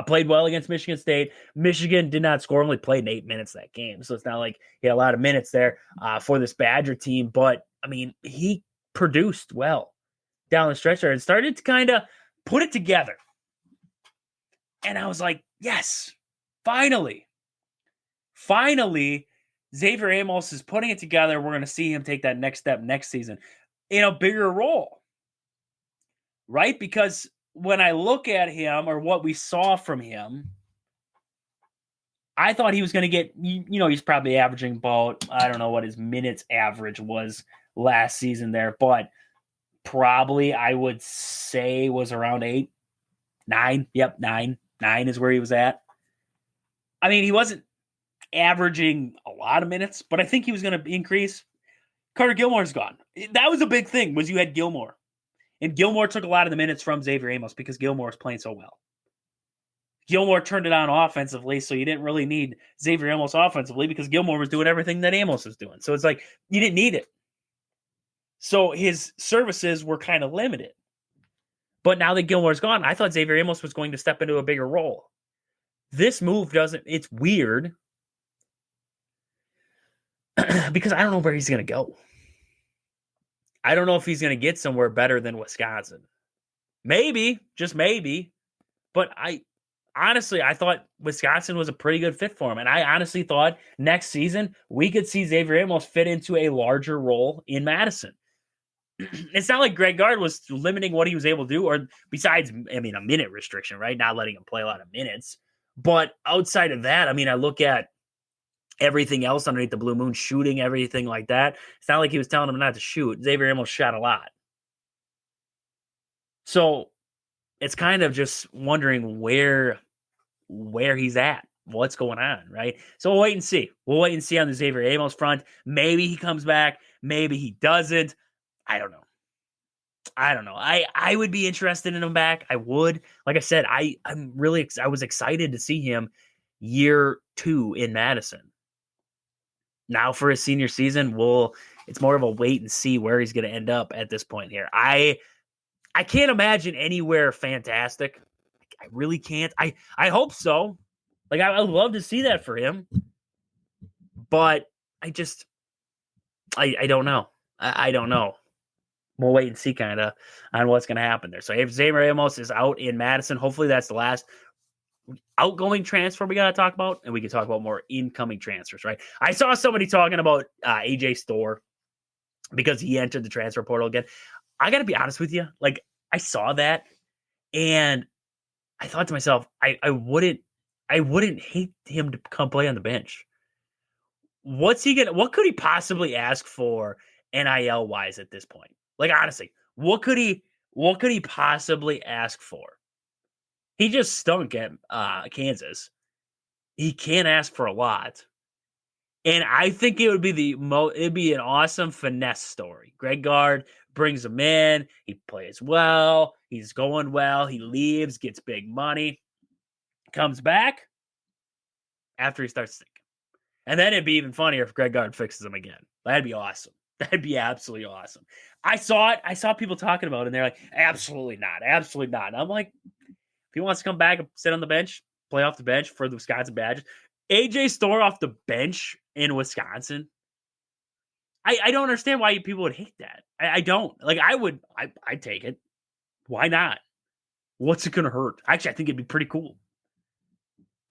Played well against Michigan State. Michigan did not score, only played in 8 minutes that game. So it's not like he had a lot of minutes there for this Badger team. But, I mean, he produced well down the stretch there and started to kind of put it together. And I was like, yes, finally, Xavier Amos is putting it together. We're going to see him take that next step next season in a bigger role, right? Because when I look at him, or what we saw from him, I thought he was going to get, he's probably averaging about, I don't know what his minutes average was last season there, but probably I would say was around 8, 9. Yep, 9. 9 is where he was at. I mean, he wasn't averaging a lot of minutes, but I think he was going to increase. Carter Gilmore's gone. That was a big thing, was you had Gilmore. And Gilmore took a lot of the minutes from Xavier Amos because Gilmore was playing so well. Gilmore turned it on offensively, so you didn't really need Xavier Amos offensively because Gilmore was doing everything that Amos was doing. So it's like, you didn't need it. So his services were kind of limited. But now that Gilmore's gone, I thought Xavier Amos was going to step into a bigger role. This move it's weird because I don't know where he's going to go. I don't know if he's going to get somewhere better than Wisconsin. Maybe, just maybe. But I thought Wisconsin was a pretty good fit for him. And I honestly thought next season we could see Xavier Amos fit into a larger role in Madison. It's not like Greg Gard was limiting what he was able to do, or besides, a minute restriction, right? Not letting him play a lot of minutes. But outside of that, I look at everything else underneath the blue moon, shooting, everything like that. It's not like he was telling him not to shoot. Xavier Amos shot a lot. So it's kind of just wondering where he's at, what's going on, right? So we'll wait and see. We'll wait and see on the Xavier Amos front. Maybe he comes back. Maybe he doesn't. I don't know. I would be interested in him back. I would. Like I said, I was excited to see him year 2 in Madison. Now for his senior season, it's more of a wait and see where he's going to end up at this point here. I can't imagine anywhere fantastic. I really can't. I hope so. Like, I would love to see that for him. But I don't know. I don't know. We'll wait and see kind of on what's going to happen there. So if Xavier Amos is out in Madison, hopefully that's the last outgoing transfer we got to talk about, and we can talk about more incoming transfers, right? I saw somebody talking about AJ Storr because he entered the transfer portal again. I got to be honest with you. Like, I saw that, and I thought to myself, I wouldn't hate him to come play on the bench. What could he possibly ask for NIL wise at this point? Like, honestly, what could he possibly ask for? He just stunk at Kansas. He can't ask for a lot. And I think it would be it'd be an awesome finesse story. Greg Gard brings him in, he plays well, he's going well, he leaves, gets big money, comes back after he starts stinking. And then it'd be even funnier if Greg Gard fixes him again. That'd be awesome. That'd be absolutely awesome. I saw it. I saw people talking about it, and they're like, absolutely not. Absolutely not. And I'm like, if he wants to come back and sit on the bench, play off the bench for the Wisconsin Badgers, AJ Storr off the bench in Wisconsin. I don't understand why people would hate that. I don't. Like, I'd take it. Why not? What's it going to hurt? Actually, I think it'd be pretty cool.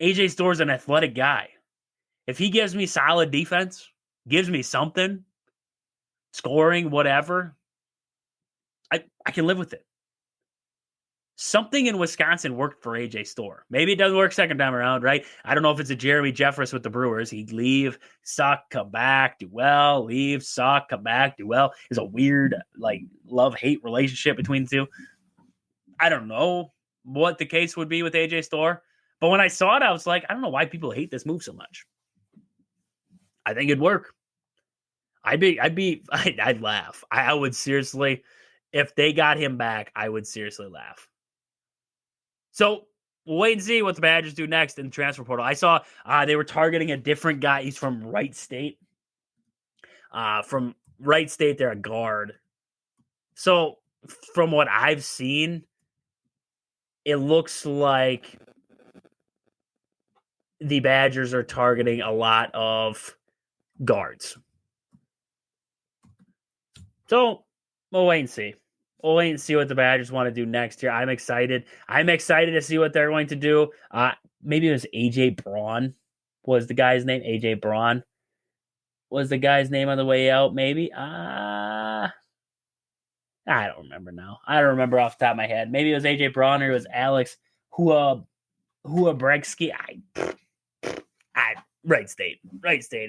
AJ Storr's an athletic guy. If he gives me solid defense, gives me something, scoring, whatever, I can live with it. Something in Wisconsin worked for AJ Storr. Maybe it doesn't work second time around, right? I don't know if it's a Jeremy Jeffress with the Brewers. He'd leave, suck, come back, do well, leave, suck, come back, do well. It's a weird, like, love-hate relationship between the two. I don't know what the case would be with AJ Storr. But when I saw it, I was like, I don't know why people hate this move so much. I think it'd work. I'd laugh. I would seriously, if they got him back, I would seriously laugh. So we'll wait and see what the Badgers do next in the transfer portal. I saw they were targeting a different guy. He's from Wright State. From Wright State, they're a guard. So from what I've seen, it looks like the Badgers are targeting a lot of guards. So we'll wait and see. We'll wait and see what the Badgers want to do next year. I'm excited. I'm excited to see what they're going to do. Maybe it was AJ Braun was the guy's name. AJ Braun was the guy's name on the way out. Maybe. I don't remember now. I don't remember off the top of my head. Maybe it was AJ Braun or it was Alex Huabregsky. Wright State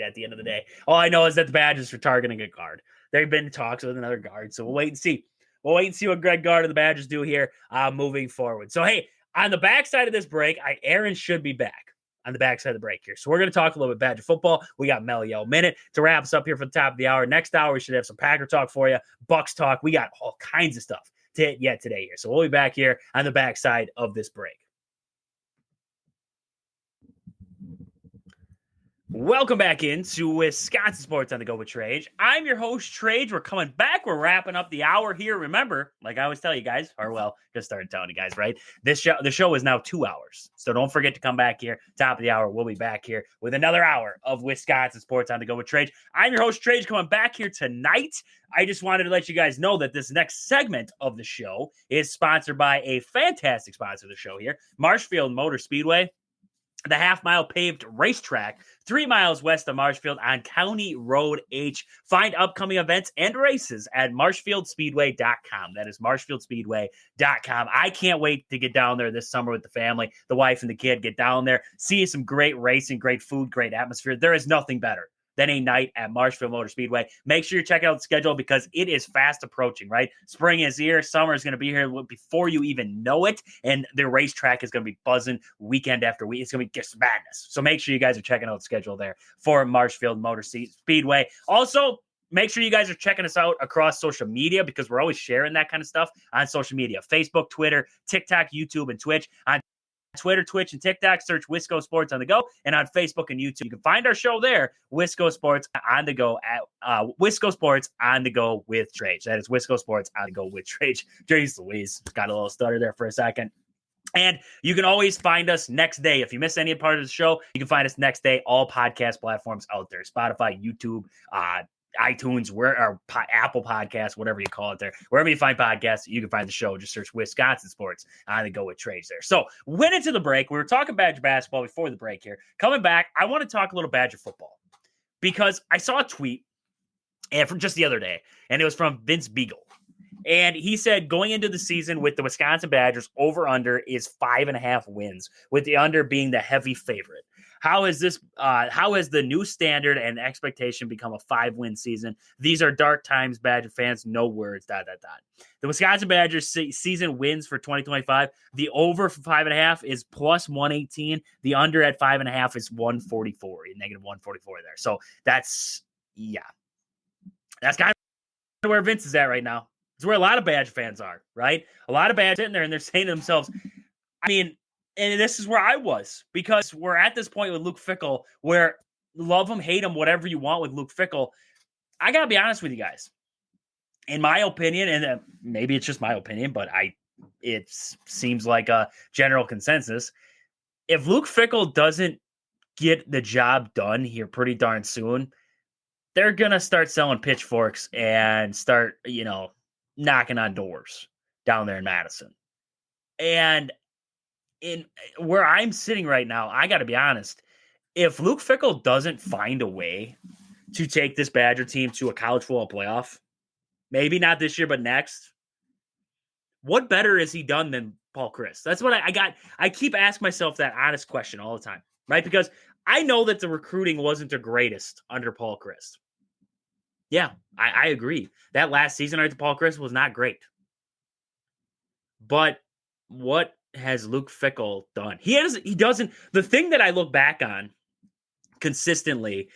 at the end of the day. All I know is that the Badgers are targeting a guard. They've been in talks with another guard, so we'll wait and see. We'll wait and see what Greg Gard and the Badgers do here moving forward. So, hey, on the backside of this break, Aaron should be back on the backside of the break here. So we're going to talk a little bit Badger football. We got Mellow Yellow Minute to wrap us up here for the top of the hour. Next hour, we should have some Packer talk for you, Bucks talk. We got all kinds of stuff to hit yet today here. So we'll be back here on the backside of this break. Welcome back into Wisconsin Sports on the Go with Trage. I'm your host, Trage. We're coming back. We're wrapping up the hour here. Remember, like I always tell you guys, or well, just started telling you guys, right? The show is now 2 hours. So don't forget to come back here. Top of the hour, we'll be back here with another hour of Wisconsin Sports on the Go with Trage. I'm your host, Trage, coming back here tonight. I just wanted to let you guys know that this next segment of the show is sponsored by a fantastic sponsor of the show here, Marshfield Motor Speedway. The half-mile paved racetrack 3 miles west of Marshfield on County Road H. Find upcoming events and races at marshfieldspeedway.com. That is marshfieldspeedway.com. I can't wait to get down there this summer with the family, the wife and the kid. Get down there, see some great racing, great food, great atmosphere. There is nothing better than a night at Marshfield Motor Speedway. Make sure you check out the schedule because it is fast approaching, right? Spring is here. Summer is going to be here before you even know it. And the racetrack is going to be buzzing weekend after week. It's going to be just madness. So make sure you guys are checking out the schedule there for Marshfield Motor Speedway. Also, make sure you guys are checking us out across social media because we're always sharing that kind of stuff on social media. Facebook, Twitter, TikTok, YouTube, and Twitch. On Twitter, Twitch, and TikTok, search Wisco Sports on the Go. And on Facebook and YouTube, you can find our show there, Wisco Sports on the Go, at Wisco Sports on the Go with Trage. That is Wisco Sports on the Go with Trage. Jeez Louise, got a little stutter there for a second. And you can always find us next day. If you miss any part of the show, you can find us next day, all podcast platforms out there, Spotify, YouTube, iTunes, Apple Podcasts, whatever you call it there. Wherever you find podcasts, you can find the show. Just search Wisconsin Sports on the Go with Trage there. So went into the break. We were talking Badger basketball before the break here. Coming back, I want to talk a little Badger football because I saw a tweet from just the other day, and it was from Vince Beagle. And he said going into the season with the Wisconsin Badgers, over-under is 5.5 wins, with the under being the heavy favorite. How has the new standard and expectation become a 5-win season? These are dark times, Badger fans. No words. ... The Wisconsin Badgers season wins for 2025. The over for 5.5 is plus 118. The under at 5.5 is 144, negative 144 there. So that's kind of where Vince is at right now. It's where a lot of Badger fans are, right? A lot of Badgers sitting there and they're saying to themselves, I mean, and this is where I was, because we're at this point with Luke Fickell where love him, hate him, whatever you want with Luke Fickell. I got to be honest with you guys. In my opinion, and maybe it's just my opinion, but it seems like a general consensus. If Luke Fickell doesn't get the job done here pretty darn soon, they're going to start selling pitchforks and start, knocking on doors down there in Madison. And in where I'm sitting right now, I got to be honest, if Luke Fickell doesn't find a way to take this Badger team to a college football playoff, maybe not this year, but next, what better has he done than Paul Chryst? That's what I got. I keep asking myself that honest question all the time, right? Because I know that the recruiting wasn't the greatest under Paul Chryst. Yeah, I agree. That last season under Paul Chryst was not great. But what has Luke Fickell done? He doesn't. The thing that I look back on consistently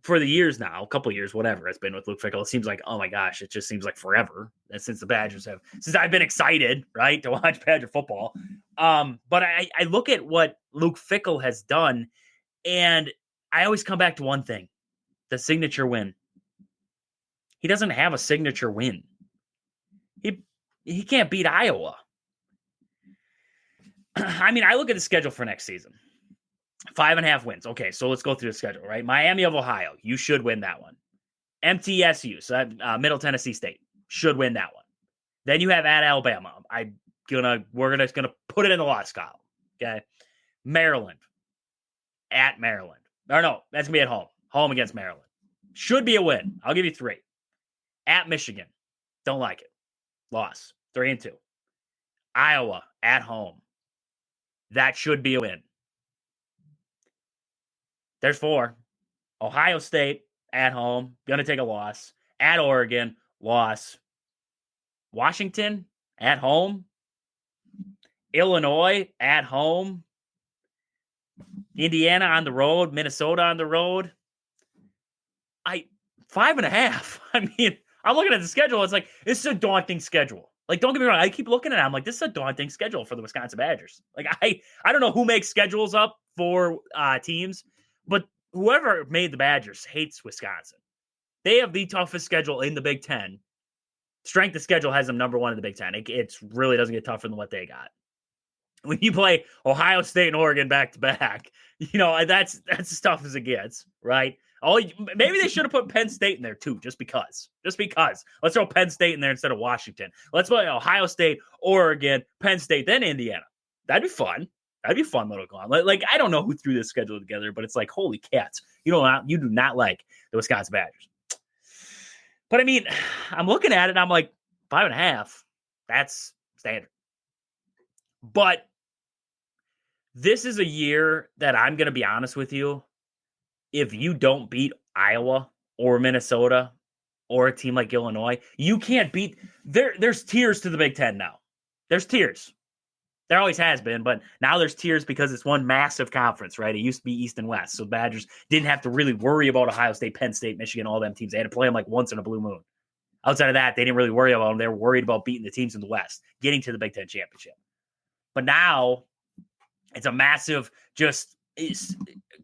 for the years now, a couple years, whatever it's been with Luke Fickell, it seems like, oh my gosh, it just seems like forever. And since I've been excited, right, to watch Badger football. But I look at what Luke Fickell has done, and I always come back to one thing: the signature win. He doesn't have a signature win. He can't beat Iowa. I mean, I look at the schedule for next season. 5.5 wins. Okay, so let's go through the schedule, right? Miami of Ohio, you should win that one. MTSU, so Middle Tennessee State, should win that one. Then you have at Alabama. We're gonna put it in the loss column. Okay, Maryland, at Maryland. Or no, that's gonna be at home. Home against Maryland. Should be a win. I'll give you 3. At Michigan, don't like it. Loss, 3-2. Iowa, at home. That should be a win. There's 4. Ohio State, at home, going to take a loss. At Oregon, loss. Washington, at home. Illinois, at home. Indiana on the road. Minnesota on the road. 5.5. I mean, I'm looking at the schedule. It's like, this is a daunting schedule. Like, don't get me wrong. I keep looking at it. I'm like, this is a daunting schedule for the Wisconsin Badgers. Like, I don't know who makes schedules up for teams, but whoever made the Badgers hates Wisconsin. They have the toughest schedule in the Big Ten. Strength of schedule has them number 1 in the Big Ten. It really doesn't get tougher than what they got. When you play Ohio State and Oregon back to back, that's as tough as it gets, right? Maybe they should have put Penn State in there too, just because. Let's throw Penn State in there instead of Washington. Let's play Ohio State, Oregon, Penn State, then Indiana. That'd be fun. That'd be fun little gauntlet. Like, I don't know who threw this schedule together, but it's like, holy cats. You do not like the Wisconsin Badgers. But I mean, I'm looking at it and I'm like, 5.5, that's standard. But this is a year that I'm going to be honest with you. If you don't beat Iowa or Minnesota or a team like Illinois, you can't beat. There's tiers to the Big Ten now. There's tiers. There always has been, but now there's tiers because it's one massive conference, right? It used to be East and West. So Badgers didn't have to really worry about Ohio State, Penn State, Michigan, all them teams. They had to play them like once in a blue moon. Outside of that, they didn't really worry about them. They were worried about beating the teams in the West, getting to the Big Ten championship. But now it's a massive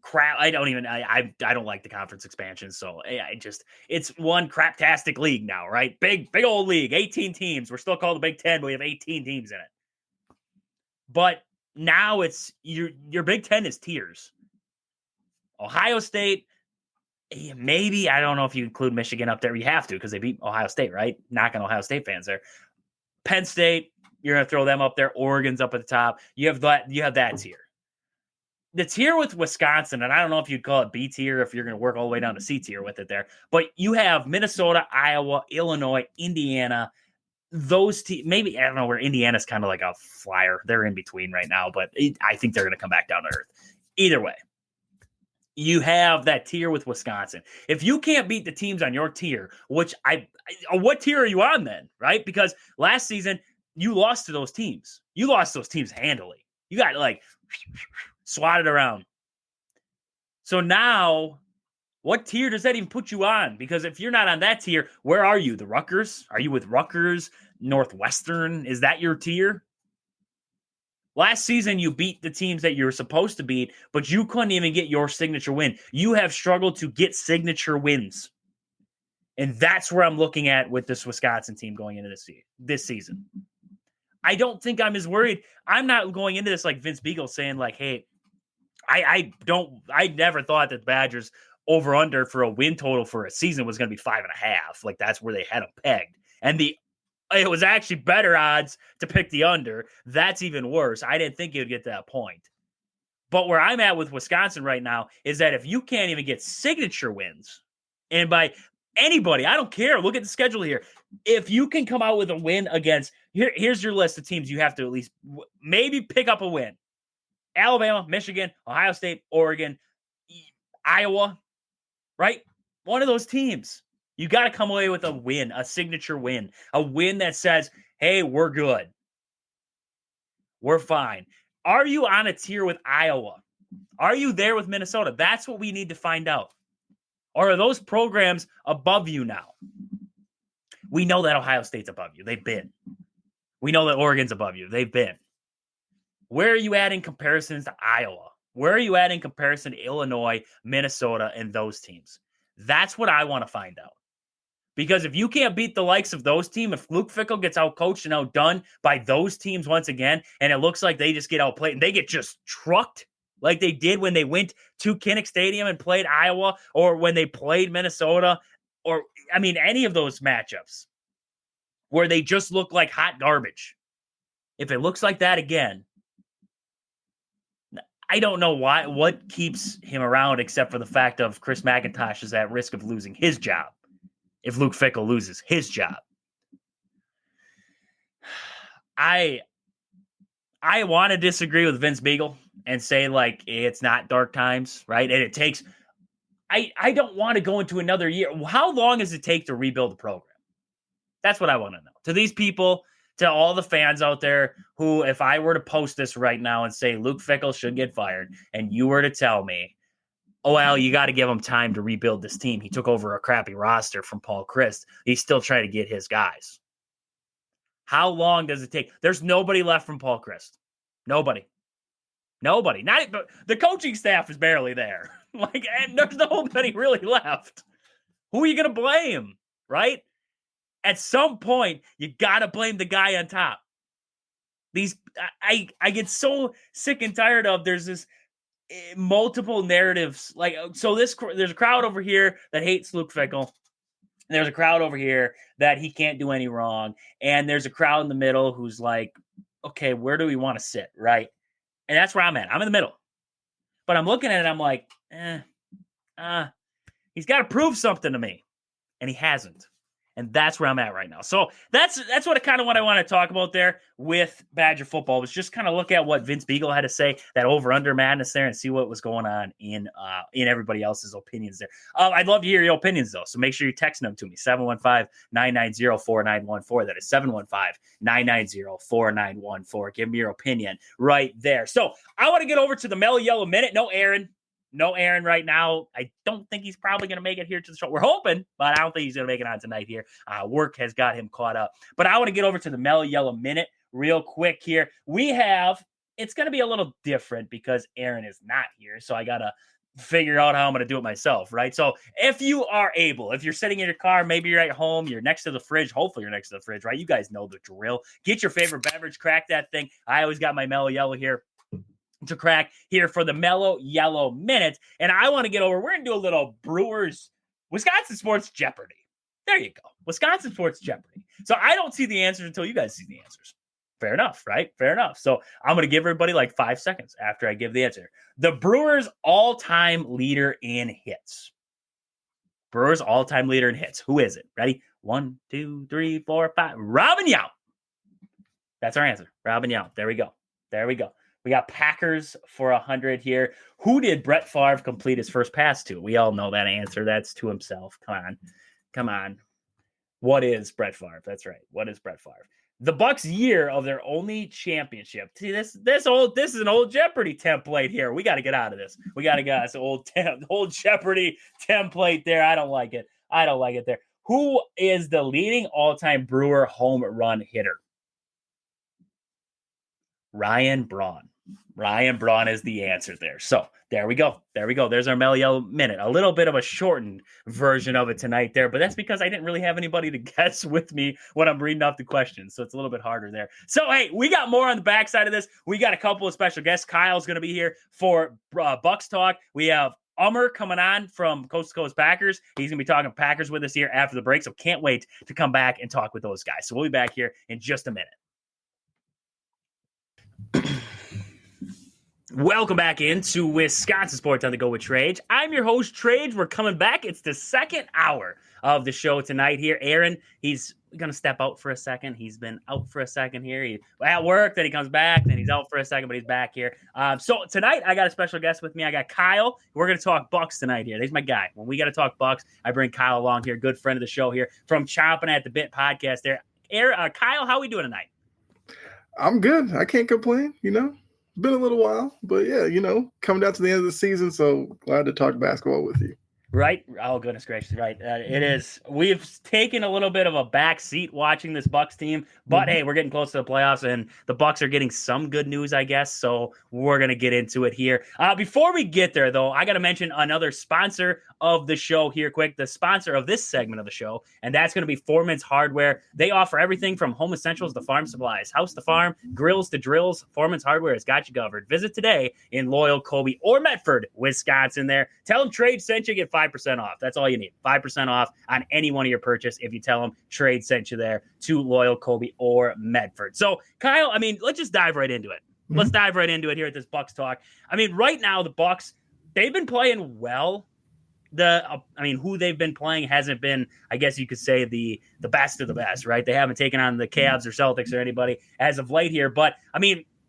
crap. I don't like the conference expansion. So it's one craptastic league now, right? Big old league, 18 teams. We're still called the Big Ten, but we have 18 teams in it. But now it's your Big Ten is tiers. Ohio State, maybe, I don't know if you include Michigan up there. You have to because they beat Ohio State, right? Knocking Ohio State fans there. Penn State, you're going to throw them up there. Oregon's up at the top. You have that tier. The tier with Wisconsin, and I don't know if you'd call it B tier if you're going to work all the way down to C tier with it there, but you have Minnesota, Iowa, Illinois, Indiana. Those teams, maybe, I don't know, where Indiana's kind of like a flyer. They're in between right now, but I think they're going to come back down to earth. Either way, you have that tier with Wisconsin. If you can't beat the teams on your tier, which what tier are you on then, right? Because last season you lost to those teams. You lost those teams handily. You got like swatted around. So now, what tier does that even put you on? Because if you're not on that tier, where are you? The Rutgers? Are you with Rutgers? Northwestern? Is that your tier? Last season, you beat the teams that you're supposed to beat, but you couldn't even get your signature win. You have struggled to get signature wins. And that's where I'm looking at with this Wisconsin team going into this season. I don't think I'm as worried. I'm not going into this like Vince Beagle saying like, hey, I never thought that the Badgers over under for a win total for a season was going to be 5.5. Like that's where they had them pegged. And it was actually better odds to pick the under. That's even worse. I didn't think it would get to that point. But where I'm at with Wisconsin right now is that if you can't even get signature wins, and by anybody, I don't care. Look at the schedule here. If you can come out with a win against, here's your list of teams you have to at least maybe pick up a win. Alabama, Michigan, Ohio State, Oregon, Iowa, right? One of those teams. You got to come away with a win, a signature win, a win that says, hey, we're good. We're fine. Are you on a tier with Iowa? Are you there with Minnesota? That's what we need to find out. Or are those programs above you now? We know that Ohio State's above you. They've been. We know that Oregon's above you. They've been. Where are you at in comparisons to Iowa? Where are you at in comparison to Illinois, Minnesota, and those teams? That's what I want to find out. Because if you can't beat the likes of those teams, if Luke Fickell gets outcoached and outdone by those teams once again, and it looks like they just get outplayed and they get just trucked like they did when they went to Kinnick Stadium and played Iowa, or when they played Minnesota, or, I mean, any of those matchups where they just look like hot garbage. If it looks like that again, I don't know what keeps him around except for the fact of Chris McIntosh is at risk of losing his job if Luke Fickell loses his job. I want to disagree with Vince Beagle and say, like, it's not dark times, right? And it takes I don't want to go into another year. How long does it take to rebuild the program? That's what I want to know. To these people, to all the fans out there who, if I were to post this right now and say Luke Fickell should get fired, and you were to tell me, oh, well, you got to give him time to rebuild this team. He took over a crappy roster from Paul Chryst. He's still trying to get his guys. How long does it take? There's nobody left from Paul Chryst. Nobody. Not the coaching staff is barely there. Like, and there's nobody really left. Who are you going to blame, right? At some point, you got to blame the guy on top. I get so sick and tired of there's this multiple narratives. Like, so there's a crowd over here that hates Luke Fickell. There's a crowd over here that he can't do any wrong. And there's a crowd in the middle who's like, okay, where do we want to sit, right? And that's where I'm at. I'm in the middle. But I'm looking at it, I'm like, he's got to prove something to me. And he hasn't. And that's where I'm at right now. So that's what I want to talk about there with Badger football, was just kind of look at what Vince Beagle had to say, that over-under madness there, and see what was going on in everybody else's opinions there. I'd love to hear your opinions, though, so make sure you're texting them to me, 715-990-4914. That is 715-990-4914. Give me your opinion right there. So I want to get over to the Mellow Yellow Minute. No Aaron right now. I don't think he's probably going to make it here to the show. We're hoping, but I don't think he's going to make it on tonight here. Work has got him caught up. But I want to get over to the Mellow Yellow Minute real quick here. It's going to be a little different because Aaron is not here. So I got to figure out how I'm going to do it myself, right? So if you are able, if you're sitting in your car, maybe you're at home, you're next to the fridge. Hopefully you're next to the fridge, right? You guys know the drill. Get your favorite beverage, crack that thing. I always got my Mellow Yellow here to crack here for the Mellow Yellow Minute. And I want to get over, we're going to do a little Brewers, Wisconsin Sports Jeopardy. There you go. Wisconsin Sports Jeopardy. So I don't see the answers until you guys see the answers. Fair enough, right? Fair enough. So I'm going to give everybody like 5 seconds after I give the answer. The Brewers' all-time leader in hits. Brewers' all-time leader in hits. Who is it? Ready? 1, 2, 3, 4, 5. Robin Yount. That's our answer. Robin Yount. There we go. We got Packers for 100 here. Who did Brett Favre complete his first pass to? We all know that answer. That's to himself. Come on. What is Brett Favre? That's right. What is Brett Favre? The Bucks' year of their only championship. See, this is an old Jeopardy template here. We got to get out of this. We got to get this old Jeopardy template there. I don't like it. There. Who is the leading all-time Brewer home run hitter? Ryan Braun. Ryan Braun is the answer there. So there we go. There's our Mellow Yellow Minute. A little bit of a shortened version of it tonight there, but that's because I didn't really have anybody to guess with me when I'm reading off the questions. So it's a little bit harder there. So, hey, we got more on the backside of this. We got a couple of special guests. Kyle's going to be here for Bucks Talk. We have Ummer coming on from Coast to Coast Packers. He's going to be talking Packers with us here after the break. So can't wait to come back and talk with those guys. So we'll be back here in just a minute. Welcome back into Wisconsin Sports on the Go with Trage. I'm your host, Trage. We're coming back. It's the second hour of the show tonight here. Aaron, he's going to step out for a second. He's been out for a second here. He's at work, then he comes back, then he's out for a second, but he's back here. So tonight, I got a special guest with me. I got Kyle. We're going to talk Bucks tonight here. He's my guy. When we got to talk Bucks, I bring Kyle along here, good friend of the show here from Chomping at the Bit podcast there. Kyle, how we doing tonight? I'm good. I can't complain, Been a little while, but yeah, coming down to the end of the season, so glad to talk basketball with you. Right? Oh, goodness gracious, right. It is. We've taken a little bit of a back seat watching this Bucks team, but hey, we're getting close to the playoffs, and the Bucks are getting some good news, I guess, so we're going to get into it here. Before we get there, though, I got to mention another sponsor of the show here quick, the sponsor of this segment of the show, and that's going to be Foreman's Hardware. They offer everything from home essentials to farm supplies, house to farm, grills to drills. Foreman's Hardware has got you covered. Visit today in Loyal, Colby, or Medford, Wisconsin there. Tell them Trade sent you, get 5% off. That's all you need. 5% off on any one of your purchase if you tell them Trade sent you there to Loyal, Colby, or Medford. So, Kyle, let's just dive right into it. Let's dive right into it here at this Bucks Talk. Right now, the Bucks, they've been playing well. Who they've been playing hasn't been, I guess you could say, the best of the best, right? They haven't taken on the Cavs or Celtics or anybody as of late here. But,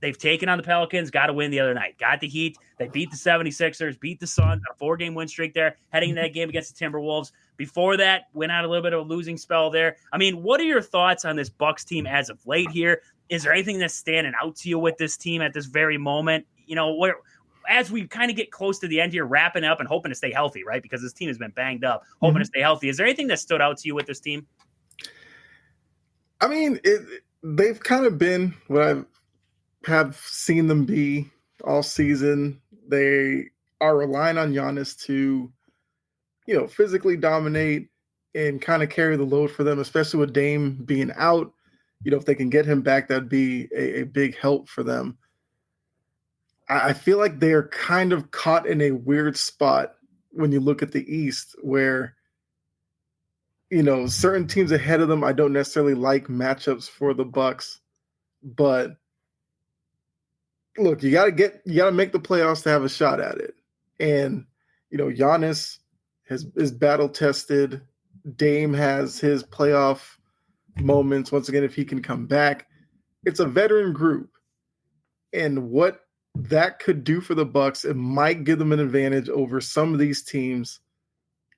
they've taken on the Pelicans, got to win the other night. Got the Heat. They beat the 76ers, beat the Suns, a 4-game win streak there, heading into that game against the Timberwolves. Before that, went out a little bit of a losing spell there. What are your thoughts on this Bucks team as of late here? Is there anything that's standing out to you with this team at this very moment? As we kind of get close to the end here, wrapping up and hoping to stay healthy, right? Because this team has been banged up, hoping to stay healthy. Is there anything that stood out to you with this team? They've kind of been what I have seen them be all season. They are relying on Giannis to, physically dominate and kind of carry the load for them, especially with Dame being out. If they can get him back, that'd be a big help for them. I feel like they're kind of caught in a weird spot when you look at the East where, certain teams ahead of them, I don't necessarily like matchups for the Bucks, but look, you got to make the playoffs to have a shot at it. And, Giannis is battle tested. Dame has his playoff moments. Once again, if he can come back, it's a veteran group. And what that could do for the Bucks, it might give them an advantage over some of these teams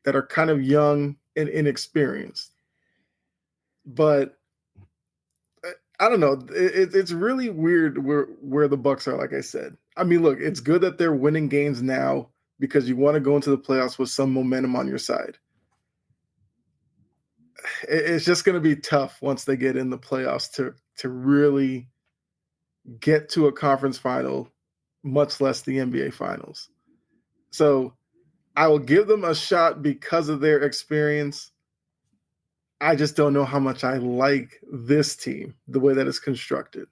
that are kind of young and inexperienced. But I don't know. It's really weird where the Bucks are, like I said. Look, it's good that they're winning games now because you want to go into the playoffs with some momentum on your side. It's just going to be tough once they get in the playoffs to really get to a conference final, much less the NBA finals. So I will give them a shot because of their experience. I just don't know how much I like this team, the way that it's constructed.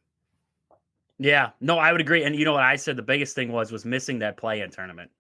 Yeah, no, I would agree. And you know what I said? The biggest thing was missing that play-in tournament.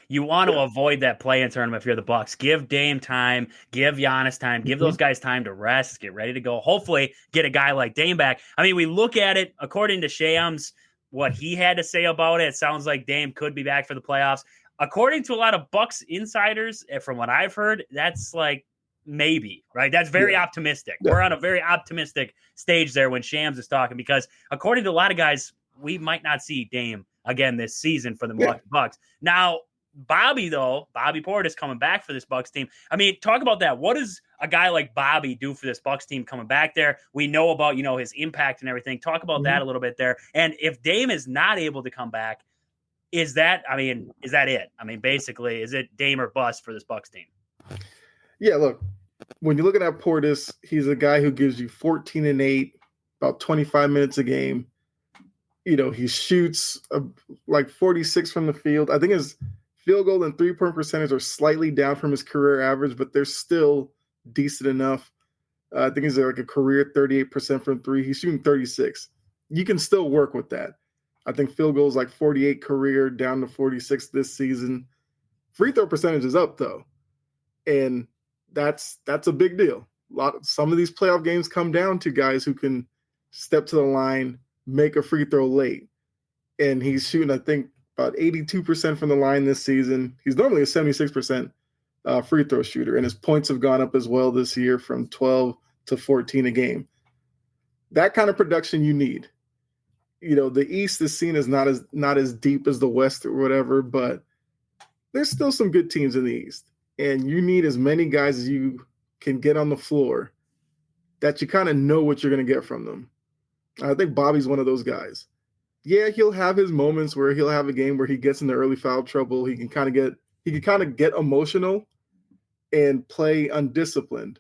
You want to avoid that play-in tournament if you're the Bucks. Give Dame time, give Giannis time, give those guys time to rest, get ready to go. Hopefully get a guy like Dame back. We look at it, according to Shams, what he had to say about it, it sounds like Dame could be back for the playoffs. According to a lot of Bucks insiders, from what I've heard, that's like maybe, right? That's very optimistic. Yeah. We're on a very optimistic stage there when Shams is talking because according to a lot of guys, we might not see Dame again this season for the Yeah. Milwaukee Bucks. Now, Bobby Portis coming back for this Bucks team. I mean, talk about that. What does a guy like Bobby do for this Bucks team coming back there? We know about, his impact and everything. Talk about that a little bit there. And if Dame is not able to come back, is that it? I mean, basically, is it Dame or bust for this Bucks team? Yeah, look, when you're looking at Portis, he's a guy who gives you 14 and 8, about 25 minutes a game. He shoots like 46 from the field. I think his field goal and 3-point percentage are slightly down from his career average, but they're still decent enough. I think he's like a career 38% from three. He's shooting 36. You can still work with that. I think field goals like 48 career down to 46 this season. Free throw percentage is up though, and that's a big deal. Some of these playoff games come down to guys who can step to the line, make a free throw late, and he's shooting, I think, about 82% from the line this season. He's normally a 76% free throw shooter, and his points have gone up as well this year from 12 to 14 a game. That kind of production you need. The East is seen as not as deep as the West or whatever, but there's still some good teams in the East, and you need as many guys as you can get on the floor that you kind of know what you're going to get from them. I think Bobby's one of those guys. Yeah, he'll have his moments where he'll have a game where he gets into early foul trouble. He can kind of get emotional and play undisciplined.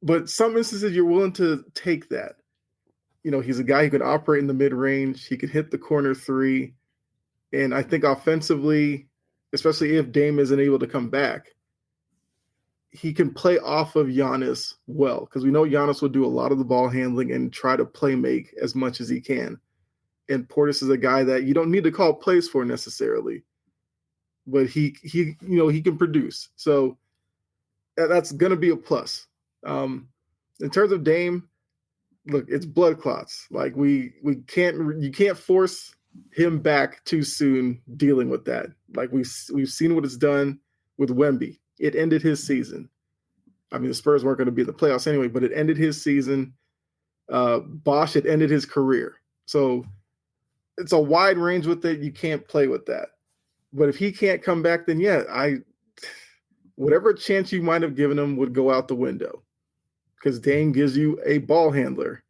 But some instances you're willing to take that. He's a guy who can operate in the mid-range. He can hit the corner three. And I think offensively, especially if Dame isn't able to come back, he can play off of Giannis well, because we know Giannis will do a lot of the ball handling and try to play make as much as he can. And Portis is a guy that you don't need to call plays for necessarily, but he can produce. So that's going to be a plus. In terms of Dame, look, it's blood clots. Like you can't force him back too soon dealing with that. Like we've seen what it's done with Wemby. It ended his season. I mean, the Spurs weren't going to be in the playoffs anyway, but it ended his season. Bosch, it ended his career. So it's a wide range with it. You can't play with that. But if he can't come back, then whatever chance you might have given him would go out the window, because Dame gives you a ball handler,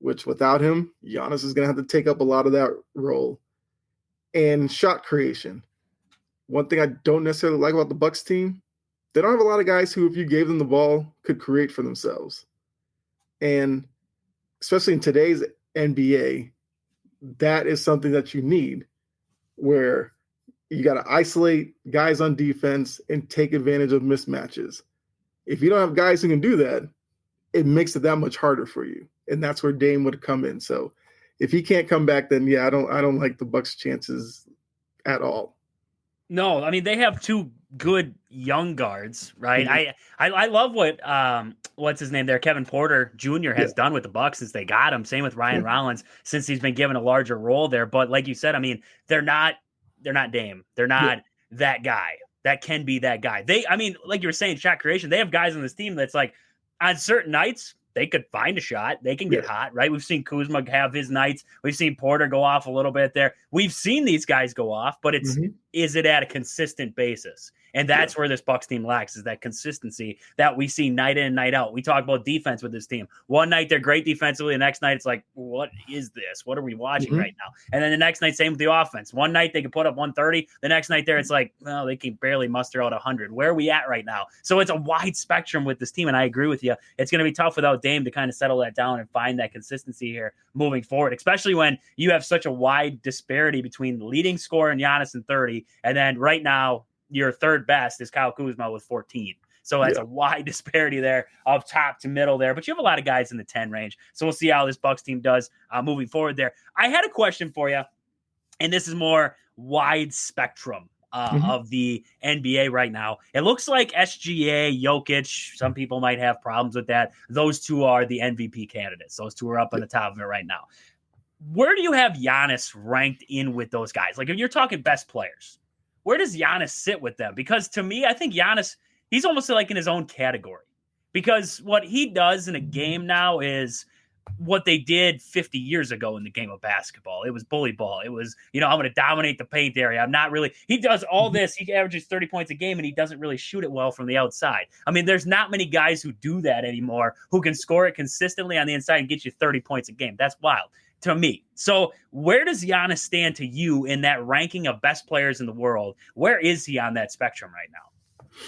which without him, Giannis is going to have to take up a lot of that role. And shot creation. One thing I don't necessarily like about the Bucks team, they don't have a lot of guys who, if you gave them the ball, could create for themselves. And especially in today's NBA, that is something that you need, where you got to isolate guys on defense and take advantage of mismatches. If you don't have guys who can do that, it makes it that much harder for you. And that's where Dame would come in. So if he can't come back, then I don't like the Bucks' chances at all. No, I mean, they have two good young guards, right? Mm-hmm. I love what what's his name there, Kevin Porter Jr. has done with the Bucks since they got him. Same with Ryan Rollins since he's been given a larger role there. But like you said, I mean, they're not Dame. They're not that guy that can be that guy. Like you were saying, shot creation. They have guys on this team that's like, on certain nights, they could find a shot. They can get hot, right? We've seen Kuzma have his nights. We've seen Porter go off a little bit there. We've seen these guys go off, but is it at a consistent basis? And that's where this Bucks team lacks, is that consistency that we see night in and night out. We talk about defense with this team. One night they're great defensively. The next night it's like, what is this? What are we watching right now? And then the next night, same with the offense. One night they can put up 130. The next night there, it's like, well, they can barely muster out 100. Where are we at right now? So it's a wide spectrum with this team, and I agree with you. It's going to be tough without Dame to kind of settle that down and find that consistency here moving forward, especially when you have such a wide disparity between the leading scorer and Giannis and 30, and then right now, your third best is Kyle Kuzma with 14. So that's a wide disparity there of top to middle there. But you have a lot of guys in the 10 range. So we'll see how this Bucks team does moving forward there. I had a question for you, and this is more wide spectrum of the NBA right now. It looks like SGA, Jokic, some people might have problems with that. Those two are the MVP candidates. Those two are up on the top of it right now. Where do you have Giannis ranked in with those guys? Like if you're talking best players, where does Giannis sit with them? Because to me, I think Giannis, he's almost like in his own category. Because what he does in a game now is what they did 50 years ago in the game of basketball. It was bully ball. It was, I'm going to dominate the paint area. I'm not really, he does all this. He averages 30 points a game and he doesn't really shoot it well from the outside. I mean, there's not many guys who do that anymore who can score it consistently on the inside and get you 30 points a game. That's wild to me. So where does Giannis stand to you in that ranking of best players in the world? Where is he on that spectrum right now?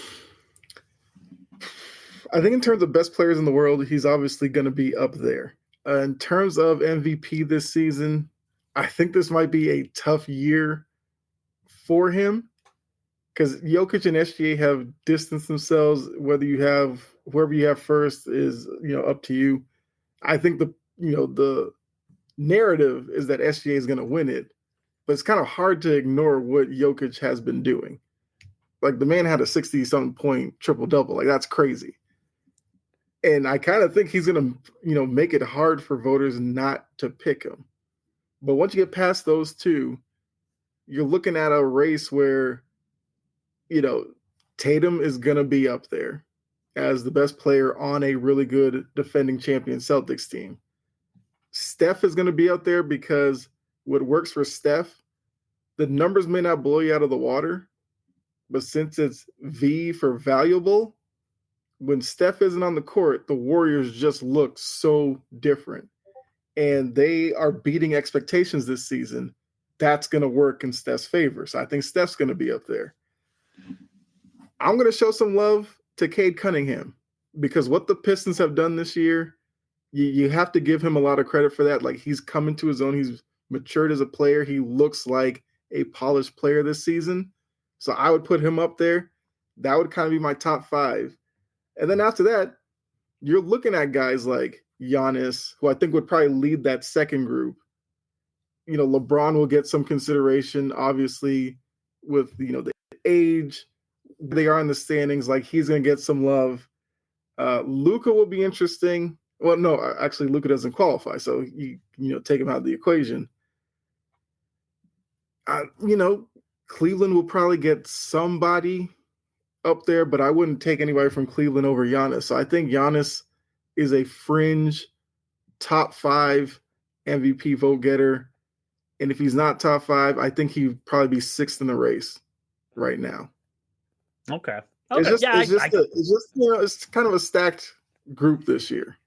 I think in terms of best players in the world, he's obviously going to be up there. In terms of MVP this season, I think this might be a tough year for him because Jokic and SGA have distanced themselves. Whoever you have first is up to you. I think the narrative is that SGA is going to win it, but it's kind of hard to ignore what Jokic has been doing. Like the man had a 60-something point triple-double. Like that's crazy. And I kind of think he's going to, make it hard for voters not to pick him. But once you get past those two, you're looking at a race where, Tatum is going to be up there as the best player on a really good defending champion Celtics team. Steph is going to be out there because what works for Steph, the numbers may not blow you out of the water, but since it's V for valuable, when Steph isn't on the court, the Warriors just look so different. And they are beating expectations this season. That's going to work in Steph's favor. So I think Steph's going to be up there. I'm going to show some love to Cade Cunningham because what the Pistons have done this year, you have to give him a lot of credit for that. Like he's come into his own. He's matured as a player. He looks like a polished player this season. So I would put him up there. That would kind of be my top 5. And then after that, you're looking at guys like Giannis, who I think would probably lead that second group. LeBron will get some consideration, obviously, with, the age they are in the standings. Like, he's going to get some love. Luka will be interesting. Well, no, actually, Luka doesn't qualify, so you take him out of the equation. Cleveland will probably get somebody up there, but I wouldn't take anybody from Cleveland over Giannis. So I think Giannis is a fringe top 5 MVP vote getter. And if he's not top 5, I think he'd probably be 6th in the race right now. Okay. It's kind of a stacked group this year.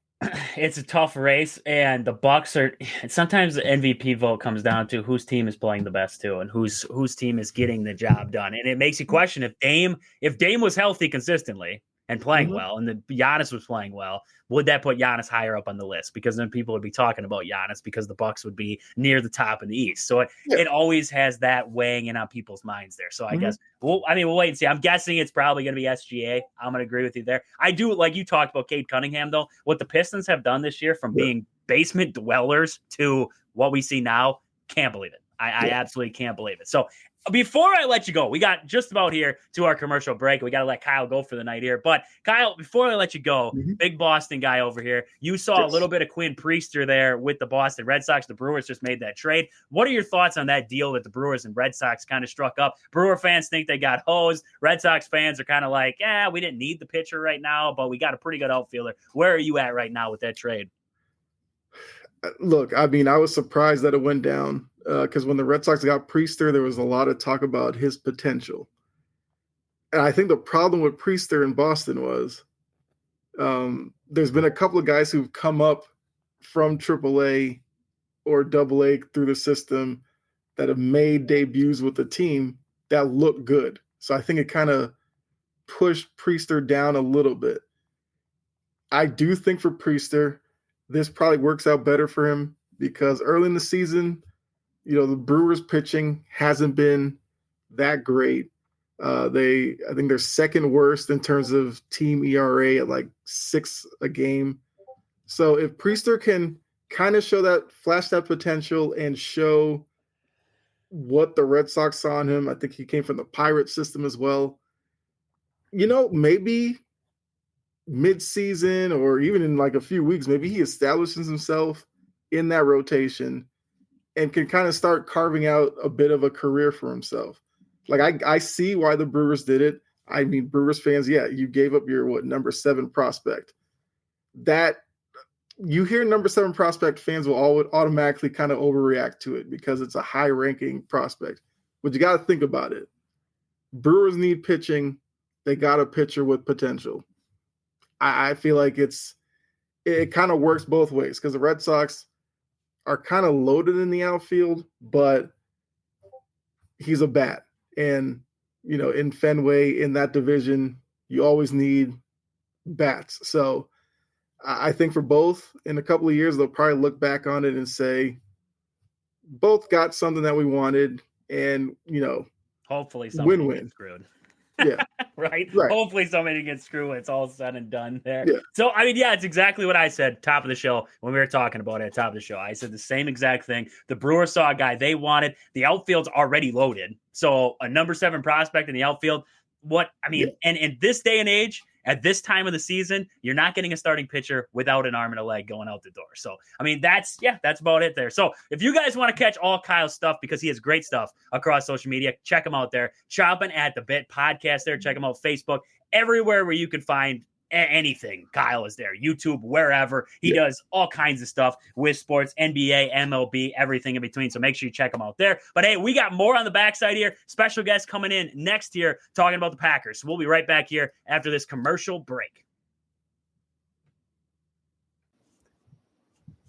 It's a tough race, and the Bucks are. Sometimes the MVP vote comes down to whose team is playing the best too, and whose team is getting the job done. And it makes you question if Dame was healthy consistently and playing well, and then Giannis was playing well, would that put Giannis higher up on the list? Because then people would be talking about Giannis because the Bucks would be near the top in the East. So it always has that weighing in on people's minds there. So I guess we'll wait and see. I'm guessing it's probably going to be SGA. I'm going to agree with you there. I do, like you talked about Cade Cunningham, though. What the Pistons have done this year from being basement dwellers to what we see now, can't believe it. I absolutely can't believe it. So before I let you go, we got just about here to our commercial break. We got to let Kyle go for the night here. But Kyle, before I let you go, big Boston guy over here, you saw a little bit of Quinn Priester there with the Boston Red Sox. The Brewers just made that trade. What are your thoughts on that deal that the Brewers and Red Sox kind of struck up? Brewer fans think they got hosed. Red Sox fans are kind of like, we didn't need the pitcher right now, but we got a pretty good outfielder. Where are you at right now with that trade? Look, I mean, I was surprised that it went down because when the Red Sox got Priester, there was a lot of talk about his potential. And I think the problem with Priester in Boston was there's been a couple of guys who've come up from AAA or AA through the system that have made debuts with the team that look good. So I think it kind of pushed Priester down a little bit. I do think for Priester, this probably works out better for him because early in the season, the Brewers pitching hasn't been that great. I think they're second worst in terms of team ERA at like 6 a game. So if Priester can kind of flash that potential and show what the Red Sox saw in him, I think he came from the Pirate system as well. Maybe mid-season or even in like a few weeks, maybe he establishes himself in that rotation and can kind of start carving out a bit of a career for himself. Like I see why the Brewers did it. I mean, Brewers fans, you gave up your number 7 prospect. That you hear number 7 prospect, fans will automatically kind of overreact to it because it's a high ranking prospect. But you got to think about it. Brewers need pitching. They got a pitcher with potential. I feel like it kind of works both ways because the Red Sox are kind of loaded in the outfield, but he's a bat. And, in Fenway, in that division, you always need bats. So I think for both, in a couple of years, they'll probably look back on it and say, both got something that we wanted, and, hopefully somebody win-win. gets screwed. Yeah. right? Hopefully somebody gets screwed when it's all said and done there. Yeah. So, it's exactly what I said top of the show when we were talking about it at top of the show. I said the same exact thing. The Brewers saw a guy they wanted. The outfield's already loaded. So a number 7 prospect in the outfield, and in this day and age, at this time of the season, you're not getting a starting pitcher without an arm and a leg going out the door. So, that's about it there. So if you guys want to catch all Kyle's stuff, because he has great stuff across social media, check him out there. Chopping at the Bit podcast there. Check him out, Facebook, everywhere where you can find anything. Kyle is there, YouTube, wherever. He does all kinds of stuff with sports, NBA, MLB, everything in between. So make sure you check him out there. But hey, we got more on the backside here. Special guest coming in next year talking about the Packers. So we'll be right back here after this commercial break.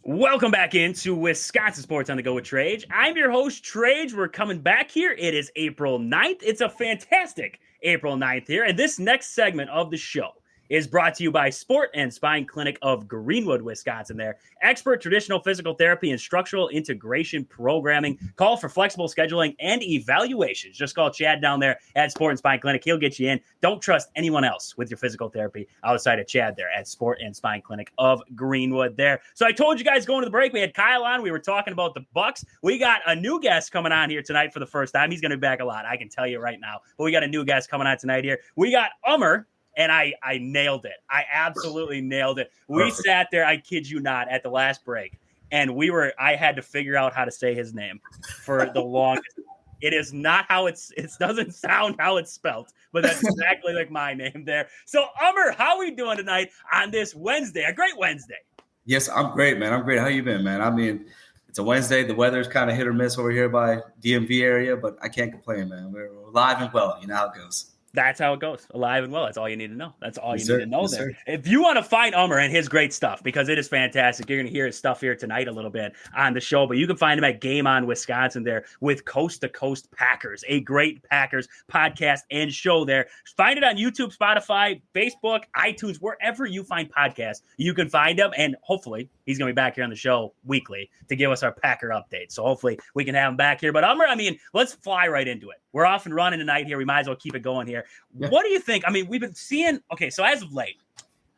Welcome back into Wisconsin Sports on the Go with Trage. I'm your host, Trage. We're coming back here. It is April 9th. It's a fantastic April 9th here. And this next segment of the show is brought to you by Sport and Spine Clinic of Greenwood, Wisconsin. There, expert traditional physical therapy and structural integration programming. Call for flexible scheduling and evaluations. Just call Chad down there at Sport and Spine Clinic. He'll get you in. Don't trust anyone else with your physical therapy outside of Chad there at Sport and Spine Clinic of Greenwood there. So I told you guys going to the break, we had Kyle on. We were talking about the Bucks. We got a new guest coming on here tonight for the first time. He's going to be back a lot, I can tell you right now. But we got a new guest coming on tonight here. We got Ummer. And I nailed it. I absolutely nailed it. We sat there, I kid you not, at the last break, and I had to figure out how to say his name for the longest. It is not how it doesn't sound how it's spelled, but that's exactly like my name there. So, Ummer, how are we doing tonight on this Wednesday? A great Wednesday. Yes, I'm great, man. I'm great. How you been, man? It's a Wednesday. The weather's kind of hit or miss over here by DMV area, but I can't complain, man. We're alive and well. You know how it goes. That's how it goes. Alive and well. That's all you need to know. That's all you need to know there. If you want to find Ummer and his great stuff, because it is fantastic, you're going to hear his stuff here tonight a little bit on the show, but you can find him at Game On Wisconsin there with Coast to Coast Packers, a great Packers podcast and show there. Find it on YouTube, Spotify, Facebook, iTunes, wherever you find podcasts, you can find him. And hopefully he's going to be back here on the show weekly to give us our Packer update. So hopefully we can have him back here. But Ummer, let's fly right into it. We're off and running tonight here. We might as well keep it going here. Yeah. What do you think? We've been seeing, so as of late,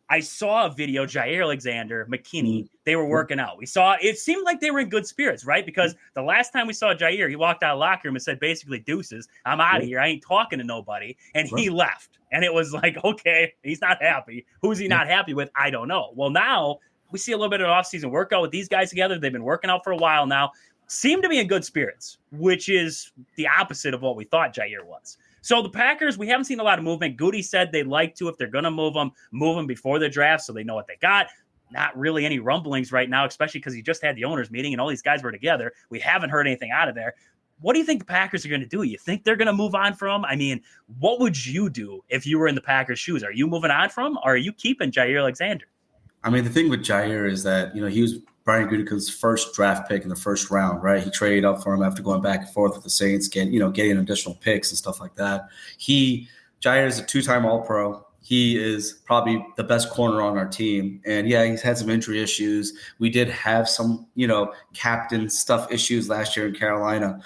I saw a video, Jair Alexander, McKinney, they were working out. It seemed like they were in good spirits, right? Because the last time we saw Jair, he walked out of the locker room and said, basically, deuces, I'm out of here. I ain't talking to nobody. And he left. And it was like, okay, he's not happy. Who's he not happy with? I don't know. Well, now we see a little bit of an offseason workout with these guys together. They've been working out for a while now. Seem to be in good spirits, which is the opposite of what we thought Jair was. So the Packers, we haven't seen a lot of movement. Goody said they'd like to, if they're going to move them before the draft so they know what they got. Not really any rumblings right now, especially because he just had the owners meeting and all these guys were together. We haven't heard anything out of there. What do you think the Packers are going to do? You think they're going to move on from him? What would you do if you were in the Packers' shoes? Are you moving on from him, or are you keeping Jair Alexander? The thing with Jair is that, he was Brian Gutekunst's first draft pick in the first round, right? He traded up for him after going back and forth with the Saints, getting additional picks and stuff like that. Jair is a 2-time All-Pro. He is probably the best corner on our team. And he's had some injury issues. We did have some, captain stuff issues last year in Carolina.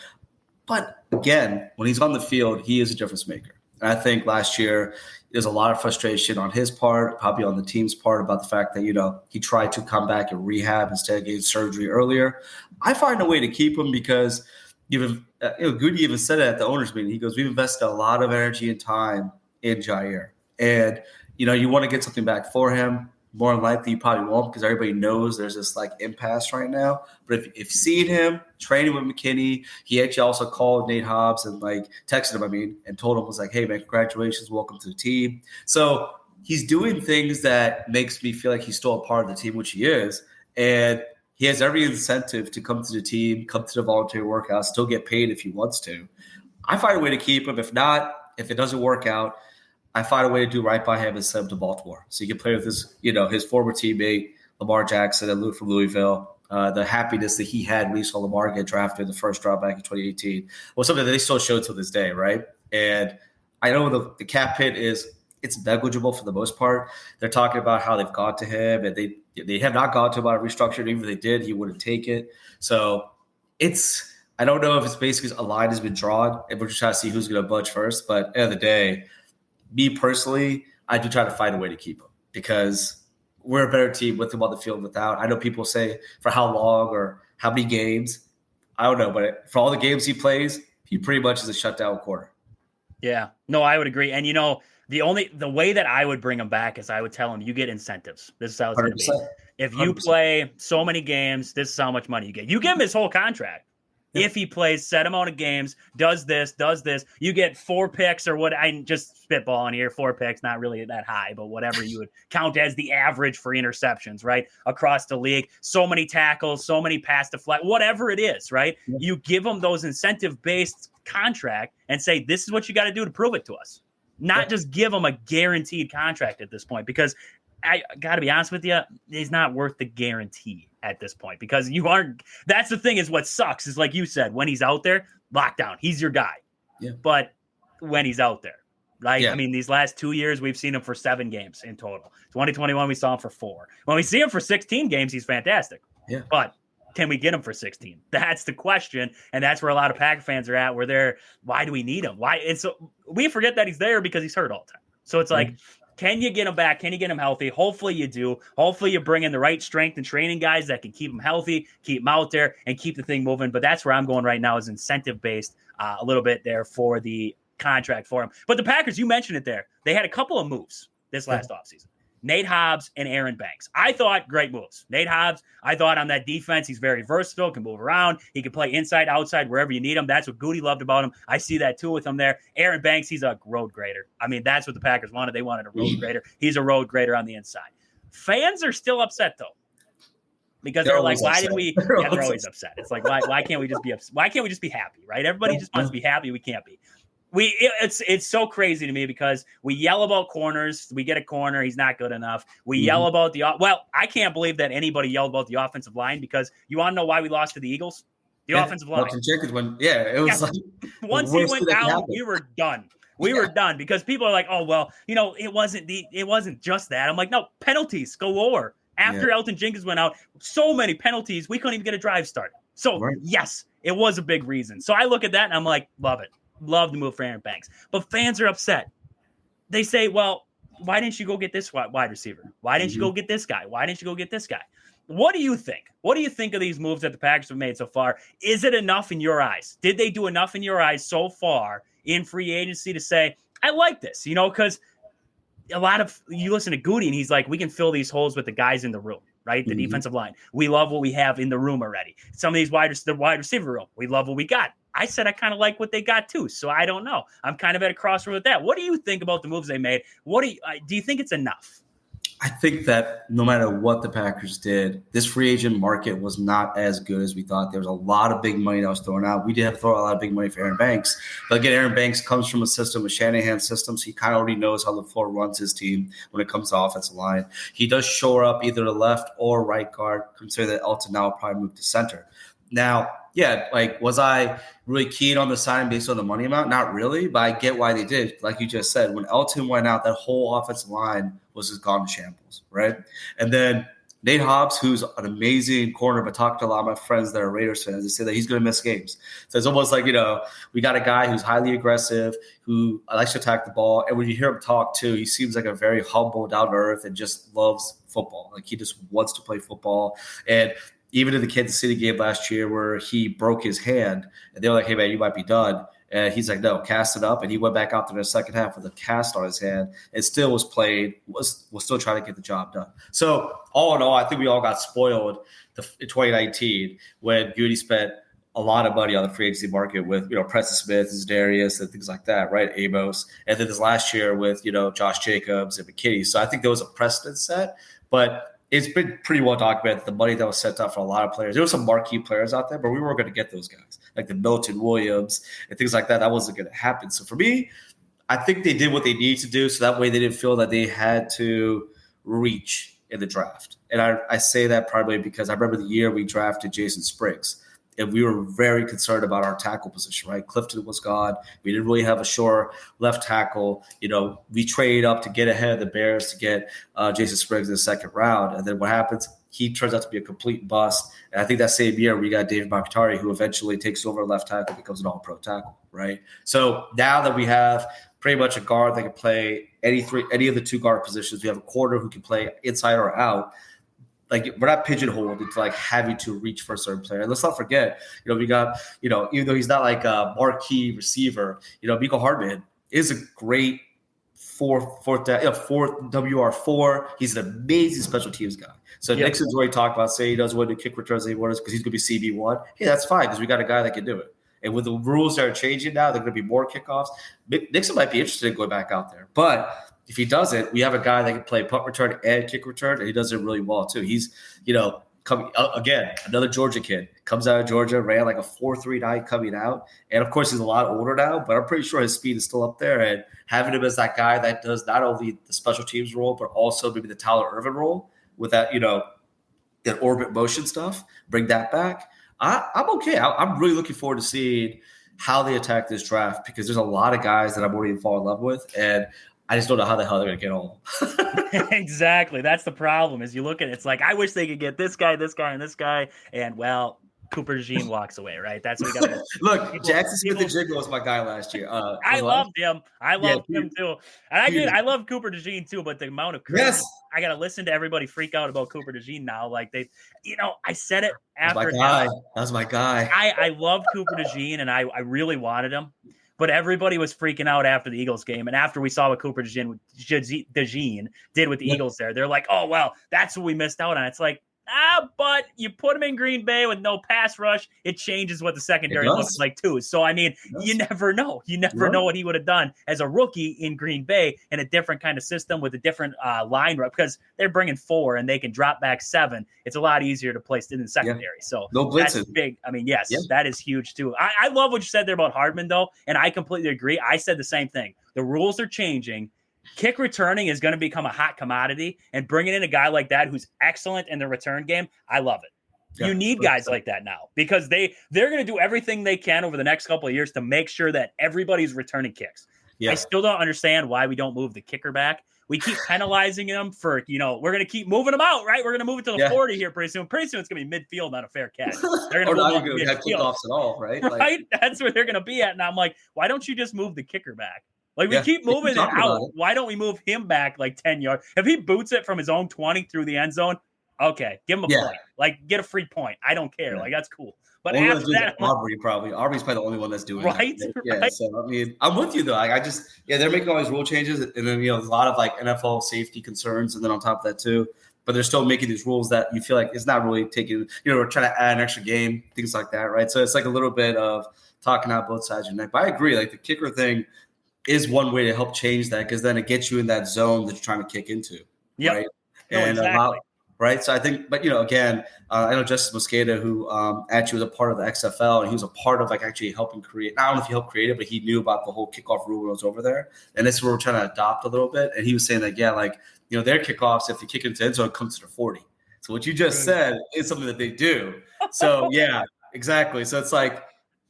But again, when he's on the field, he is a difference maker. And I think last year there's a lot of frustration on his part, probably on the team's part, about the fact that, he tried to come back and rehab instead of getting surgery earlier. I find a way to keep him because Goody even said it at the owners meeting. He goes, we've invested a lot of energy and time in Jair. And, you want to get something back for him. More than likely, you probably won't, because everybody knows there's this impasse right now. But if you've seen him training with McKinney, he actually also called Nate Hobbs and texted him, and told him, was like, hey man, congratulations, welcome to the team. So he's doing things that makes me feel like he's still a part of the team, which he is. And he has every incentive to come to the team, come to the voluntary workouts, still get paid if he wants to. I find a way to keep him. If not, if it doesn't work out, I find a way to do right by him and send him to Baltimore. So he can play with his former teammate, Lamar Jackson, and Luke from Louisville. The happiness that he had when he saw Lamar get drafted in the first round back in 2018 was something that they still show to this day, right? And I know the cap hit it's negligible for the most part. They're talking about how they've gone to him, and they have not gone to him on a restructuring. Even if they did, he wouldn't take it. So I don't know if it's basically a line has been drawn, and we're just trying to see who's going to budge first. But at the end of the day, me personally, I do try to find a way to keep him because we're a better team with him on the field without. I know people say for how long or how many games. I don't know, but for all the games he plays, he pretty much is a shutdown corner. Yeah, no, I would agree. And the way that I would bring him back is I would tell him you get incentives. This is how it's going to be. If you 100%. play so many games, this is how much money you get. You give him his whole contract. If he plays set amount of games, does this, you get 4 picks or what? I'm just spitballing here. 4 picks, not really that high, but whatever you would count as the average for interceptions, right? Across the league, so many tackles, so many pass deflect, whatever it is, right? Yeah. You give them those incentive-based contract and say, this is what you got to do to prove it to us. Not just give them a guaranteed contract at this point, because I got to be honest with you, he's not worth the guarantee at this point because that's the thing is what sucks is like you said, when he's out there, lockdown, he's your guy. Yeah. But when he's out there, right? Yeah. I mean, these last 2 years, we've seen him for 7 games in total. 2021, we saw him for 4. When we see him for 16 games, he's fantastic. Yeah. But can we get him for 16? That's the question. And that's where a lot of Packer fans are at, where why do we need him? Why? And so we forget that he's there because he's hurt all the time. So it's like, can you get him back? Can you get him healthy? Hopefully you do. Hopefully you bring in the right strength and training guys that can keep him healthy, keep him out there, and keep the thing moving. But that's where I'm going right now is incentive-based a little bit there for the contract for him. But the Packers, you mentioned it there. They had a couple of moves this last offseason. Nate Hobbs and Aaron Banks. I thought great moves. Nate Hobbs, I thought on that defense, he's very versatile, can move around. He can play inside, outside, wherever you need him. That's what Goody loved about him. I see that too with him there. Aaron Banks, he's a road grader. I mean, that's what the Packers wanted. They wanted a road grader. He's a road grader on the inside. Fans are still upset though. Because they're like, why did we? Yeah, they're always upset. It's like, why can't we just be upset? Why can't we just be happy, right? Everybody just wants to be happy. We can't be. It's so crazy to me because we yell about corners. We get a corner. He's not good enough. We yell about I can't believe that anybody yelled about the offensive line because you want to know why we lost to the Eagles? The offensive line. It was like once he went down, we were done. We were done because people are like, oh, well, it wasn't just that. I'm like, no, penalties galore. After Elton Jenkins went out, so many penalties, we couldn't even get a drive started. So yes, it was a big reason. So I look at that and I'm like, love it. Love the move for Aaron Banks. But fans are upset. They say, well, why didn't you go get this wide receiver? Why didn't you go get this guy? Why didn't you go get this guy? What do you think? What do you think of these moves that the Packers have made so far? Is it enough in your eyes? Did they do enough in your eyes so far in free agency to say, I like this? Because a lot of you listen to Goody and he's like, we can fill these holes with the guys in the room, right? The defensive line. We love what we have in the room already. Some of these the wide receiver room, we love what we got. I said I kind of like what they got too, so I don't know. I'm kind of at a crossroad with that. What do you think about the moves they made? Do you think it's enough? I think that no matter what the Packers did, this free agent market was not as good as we thought. There was a lot of big money that was thrown out. We did have to throw a lot of big money for Aaron Banks. But again, Aaron Banks comes from a system, a Shanahan system, so he kind of already knows how LaFleur runs his team when it comes to offensive line. He does shore up either the left or right guard, consider that Elton now will probably move to center. Now, was I really keen on the signing based on the money amount? Not really, but I get why they did. Like you just said, when Elton went out, that whole offensive line was just gone to shambles, right? And then Nate Hobbs, who's an amazing corner, but talked to a lot of my friends that are Raiders fans, they say that he's going to miss games. So it's almost like, we got a guy who's highly aggressive, who likes to attack the ball. And when you hear him talk too, he seems like a very humble, down to earth, and just loves football. Like he just wants to play football. And even in the Kansas City game last year where he broke his hand and they were like, hey, man, you might be done. And he's like, no, cast it up. And he went back out there in the second half with a cast on his hand and still was still trying to get the job done. So all in all, I think we all got spoiled in 2019 when Goody spent a lot of money on the free agency market with, Preston Smith, Darius, and things like that, right? Amos. And then this last year with, Josh Jacobs and McKinney. So I think there was a precedent set. But it's been pretty well documented the money that was set up for a lot of players. There were some marquee players out there, but we weren't going to get those guys like the Milton Williams and things like that. That wasn't going to happen. So for me, I think they did what they needed to do, so that way they didn't feel that they had to reach in the draft. And I say that probably because I remember the year we drafted Jason Spriggs, and we were very concerned about our tackle position, right? Clifton was gone. We didn't really have a sure left tackle. We traded up to get ahead of the Bears to get Jason Spriggs in the second round. And then what happens? He turns out to be a complete bust. And I think that same year we got David Bakhtiari, who eventually takes over left tackle, becomes an all-pro tackle, right? So now that we have pretty much a guard that can play any of the two guard positions, we have a corner who can play inside or out. Like, we're not pigeonholed into like having to reach for a certain player. And let's not forget, we got, even though he's not like a marquee receiver, Miko Hardman is a great fourth WR4. He's an amazing special teams guy. So Nixon's already talked about saying he doesn't want to do kick returns anymore because he's going to be CB1. Hey, that's fine because we got a guy that can do it. And with the rules that are changing now, they're going to be more kickoffs. Nixon might be interested in going back out there. But if he doesn't, we have a guy that can play punt return and kick return, and he does it really well too. He's, coming again, another Georgia kid, comes out of Georgia, ran like a 4.39 coming out. And of course, he's a lot older now, but I'm pretty sure his speed is still up there. And having him as that guy that does not only the special teams role, but also maybe the Tyler Irvin role with that, that orbit motion stuff, bring that back. I'm okay. I'm really looking forward to seeing how they attack this draft because there's a lot of guys that I'm already fall in love with, and I just don't know how the hell they're going to get all. Exactly. That's the problem is you look at it, it's like, I wish they could get this guy, and this guy. And well, Cooper DeJean walks away, right? That's what we got to look. Jackson Smith-Njigba was my guy last year. I loved him. I loved him too. And I love Cooper DeJean too, but the amount of credit, I got to listen to everybody freak out about Cooper DeJean now. Like I said it after. That was my guy. I love Cooper DeJean, and I really wanted him. But everybody was freaking out after the Eagles game. And after we saw what Cooper DeJean did with the Eagles there, they're like, oh, well, that's what we missed out on. It's like, but you put him in Green Bay with no pass rush, it changes what the secondary looks like too. So, I mean, you never know. You never know what he would have done as a rookie in Green Bay in a different kind of system with a different line rep because they're bringing 4 and they can drop back 7. It's a lot easier to place in the secondary. So that's big. I mean, yes, that is huge too. I love what you said there about Hardman though, and I completely agree. I said the same thing. The rules are changing. Kick returning is going to become a hot commodity, and bringing in a guy like that who's excellent in the return game, I love it. You need guys like that now because they're going to do everything they can over the next couple of years to make sure that everybody's returning kicks. I still don't understand why we don't move the kicker back. We keep penalizing them for, we're going to keep moving them out, right? We're going to move it to the 40 here pretty soon. Pretty soon it's going to be midfield, not a fair catch. They're going to have kickoffs at all, right? Right? That's where they're going to be at. And I'm like, why don't you just move the kicker back? Like, we keep moving it out. Why don't we move him back like 10 yards? If he boots it from his own 20 through the end zone, okay, give him a play. Like, get a free point. I don't care. Like, that's cool. But after that, Aubrey's probably the only one that's doing right. That. Yeah, so I mean, I'm with you though. Like, they're making all these rule changes, and then there's a lot of like NFL safety concerns, and then on top of that too. But they're still making these rules that you feel like it's not really taking. We're trying to add an extra game, things like that, right? So it's like a little bit of talking out both sides of your neck. But I agree. Like the kicker thing is one way to help change that because then it gets you in that zone that you're trying to kick into, right? Exactly. Right. So I think, but again, I know Justice Mosqueda, who actually was a part of the XFL, and he was a part of like actually helping create. I don't know if he helped create it, but he knew about the whole kickoff rule when I was over there, and this is what we're trying to adopt a little bit. And he was saying that their kickoffs, if you kick into end zone, it comes to the 40. So what you just said is something that they do. So exactly. So it's like,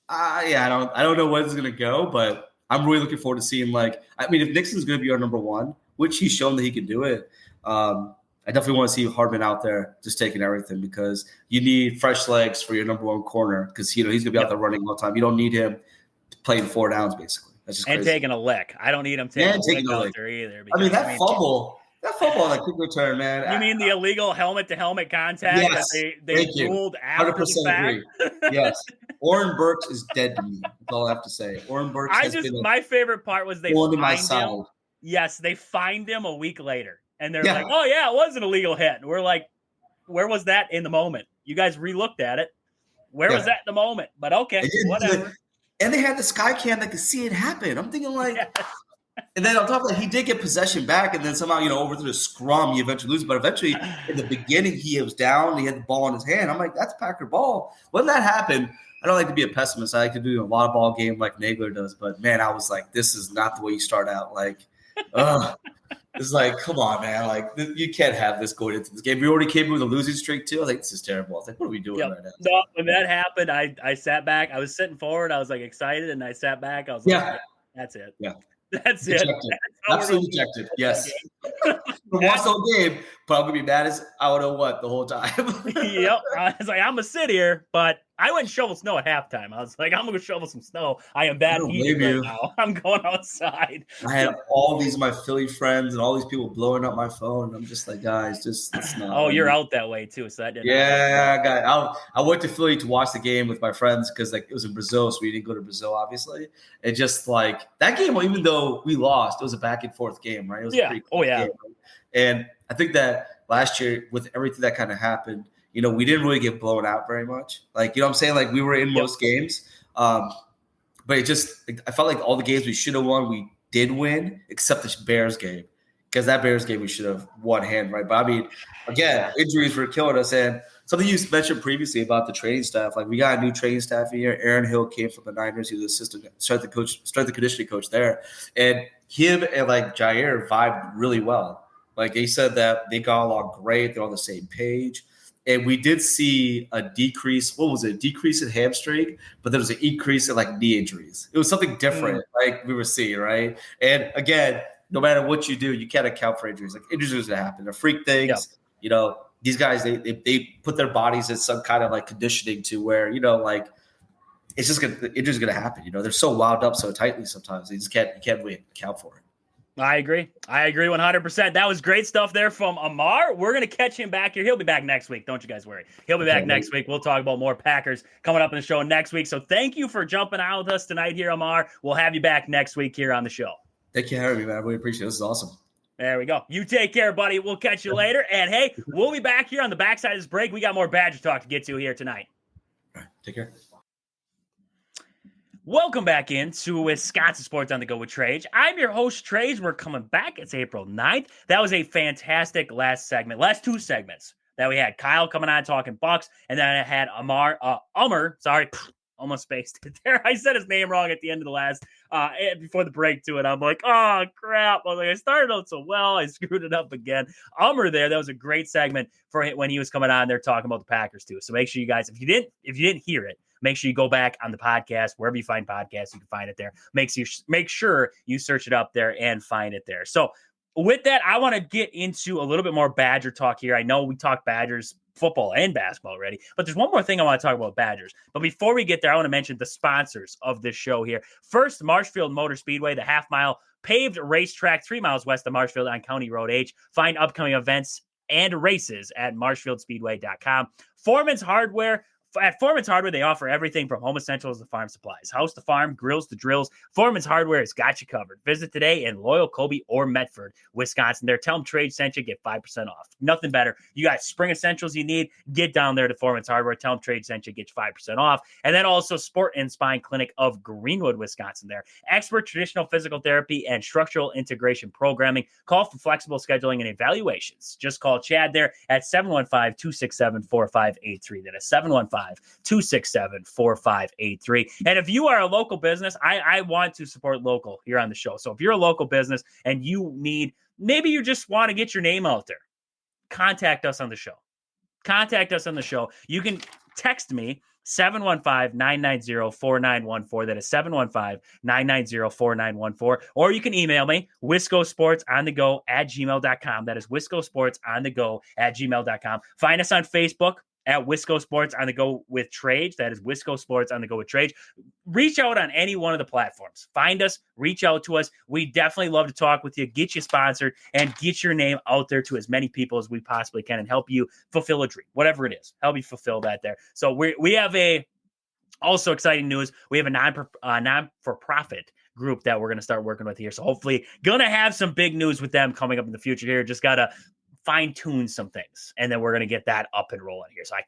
I don't know where it's gonna go, but I'm really looking forward to seeing if Nixon's going to be our number 1, which he's shown that he can do it. I definitely want to see Hardman out there just taking everything because you need fresh legs for your number 1 corner because he's going to be out there running all the time. You don't need him playing 4 downs basically. That's just crazy. And taking a lick. I don't need him taking a lick out there either. Because, that fumble on the kick return, man. You mean the illegal helmet-to-helmet contact that they ruled after the fact? Agree. Yes. Oren Burks is dead to me. That's all I have to say. Oren Burks my favorite part was they fined him. Yes, they fined him a week later. And they're like, oh, yeah, it was an illegal hit. And we're like, where was that in the moment? You guys re-looked at it. Where was that in the moment? But okay, whatever. And they had the sky cam that could see it happen. I'm thinking And then on top of that, he did get possession back, and then somehow, over through the scrum, he eventually loses. But eventually, in the beginning, he was down. He had the ball in his hand. I'm like, that's Packer ball. When that happened, I don't like to be a pessimist. I like to do a lot of ball game like Nagler does. But, man, I was like, this is not the way you start out. Like, it's like, come on, man. Like, you can't have this going into this game. We already came with a losing streak, too. I was like, this is terrible. I was like, what are we doing right now? No, when that happened, I sat back. I was sitting forward. I was, like, excited, and I sat back. I was like, yeah, that's it. Yeah. That's dejected. it. Absolutely dejected. Yes. Watch the whole game, but I'm going to be mad as I don't know what the whole time. Yep. I was like, I'm going to sit here, but I went and shovel snow at halftime. I was like, I'm going to shovel some snow. I am that heated right now. I'm going outside. I had all these of my Philly friends and all these people blowing up my phone. And I'm just like, guys, it's not. Oh, you're out that way too. So that didn't I went to Philly to watch the game with my friends because it was in Brazil, so we didn't go to Brazil, obviously. And just like that game, even though we lost, it was a back and forth game, right? It was a pretty cool game. And I think that last year, with everything that kind of happened, we didn't really get blown out very much. Like, what I'm saying? Like, we were in most games. But it just – I felt like all the games we should have won, we did win, except the Bears game. Because that Bears game we should have won hand, right? But, I mean, again, injuries were killing us. And something you mentioned previously about the training staff, like we got a new training staff here. Aaron Hill came from the Niners. He was assistant strength and conditioning coach there. And him and, like, Jair vibed really well. Like, they said that they got along great. They're on the same page. And we did see a decrease. What was it? Decrease in hamstring, but there was an increase in like knee injuries. It was something different, like we were seeing, right? And again, no matter what you do, you can't account for injuries. Like injuries are going to happen. They're freak things. These guys, they put their bodies in some kind of like conditioning to where, like it's just injuries going to happen. They're so wound up so tightly sometimes. You can't really account for it. I agree 100%. That was great stuff there from Amar. We're going to catch him back here. He'll be back next week. Don't you guys worry. He'll be back next week. We'll talk about more Packers coming up in the show next week. So thank you for jumping out with us tonight here, Amar. We'll have you back next week here on the show. Thank you for having me, man. I really appreciate it. This is awesome. There we go. You take care, buddy. We'll catch you later. And, hey, we'll be back here on the backside of this break. We got more Badger talk to get to here tonight. All right. Take care. Welcome back into Wisconsin Sports on the Go with Trage. I'm your host, Trage. We're coming back. It's April 9th. That was a fantastic last two segments that we had. Kyle coming on talking Bucks, and then I had Ummer, sorry, almost spaced it there. I said his name wrong at the end of the last, before the break to it. I'm like, oh, crap. I was like, I started out so well. I screwed it up again. Ummer there, that was a great segment for him when he was coming on there talking about the Packers too. So make sure you guys, if you didn't hear it, make sure you go back on the podcast, wherever you find podcasts, you can find it there. Make sure you search it up there and find it there. So with that, I want to get into a little bit more Badger talk here. I know we talked Badgers football and basketball already, but there's one more thing I want to talk about Badgers. But before we get there, I want to mention the sponsors of this show here. First, Marshfield Motor Speedway, the half-mile paved racetrack 3 miles west of Marshfield on County Road H. Find upcoming events and races at marshfieldspeedway.com. Foreman's Hardware. At Foreman's Hardware, they offer everything from home essentials to farm supplies. House to farm, grills to drills. Foreman's Hardware has got you covered. Visit today in Loyal, Kobe, or Medford, Wisconsin. There, tell them Trade sent you, get 5% off. Nothing better. You got spring essentials you need, get down there to Foreman's Hardware. Tell them Trade sent you, get you 5% off. And then also Sport and Spine Clinic of Greenwood, Wisconsin. There, expert traditional physical therapy and structural integration programming. Call for flexible scheduling and evaluations. Just call Chad there at 715-267-4583. That is 715-267-4583. And if you are a local business, I want to support local here on the show. So if you're a local business and maybe you just want to get your name out there, contact us on the show. You can text me 715-990-4914. That is 715-990-4914. Or you can email me, wiscosportsonthego@gmail.com. That is wiscosportsonthego@gmail.com. Find us on Facebook at Wisco Sports on the Go with Trade. That is Wisco Sports on the Go with Trade. Reach out on any one of the platforms. Find us, reach out to us. We definitely love to talk with you, get you sponsored, and get your name out there to as many people as we possibly can and help you fulfill a dream, whatever it is. Help you fulfill that there. So we have also exciting news. We have a non-for-profit group that we're going to start working with here. So hopefully going to have some big news with them coming up in the future here. Just got to fine-tune some things, and then we're going to get that up and rolling here. So I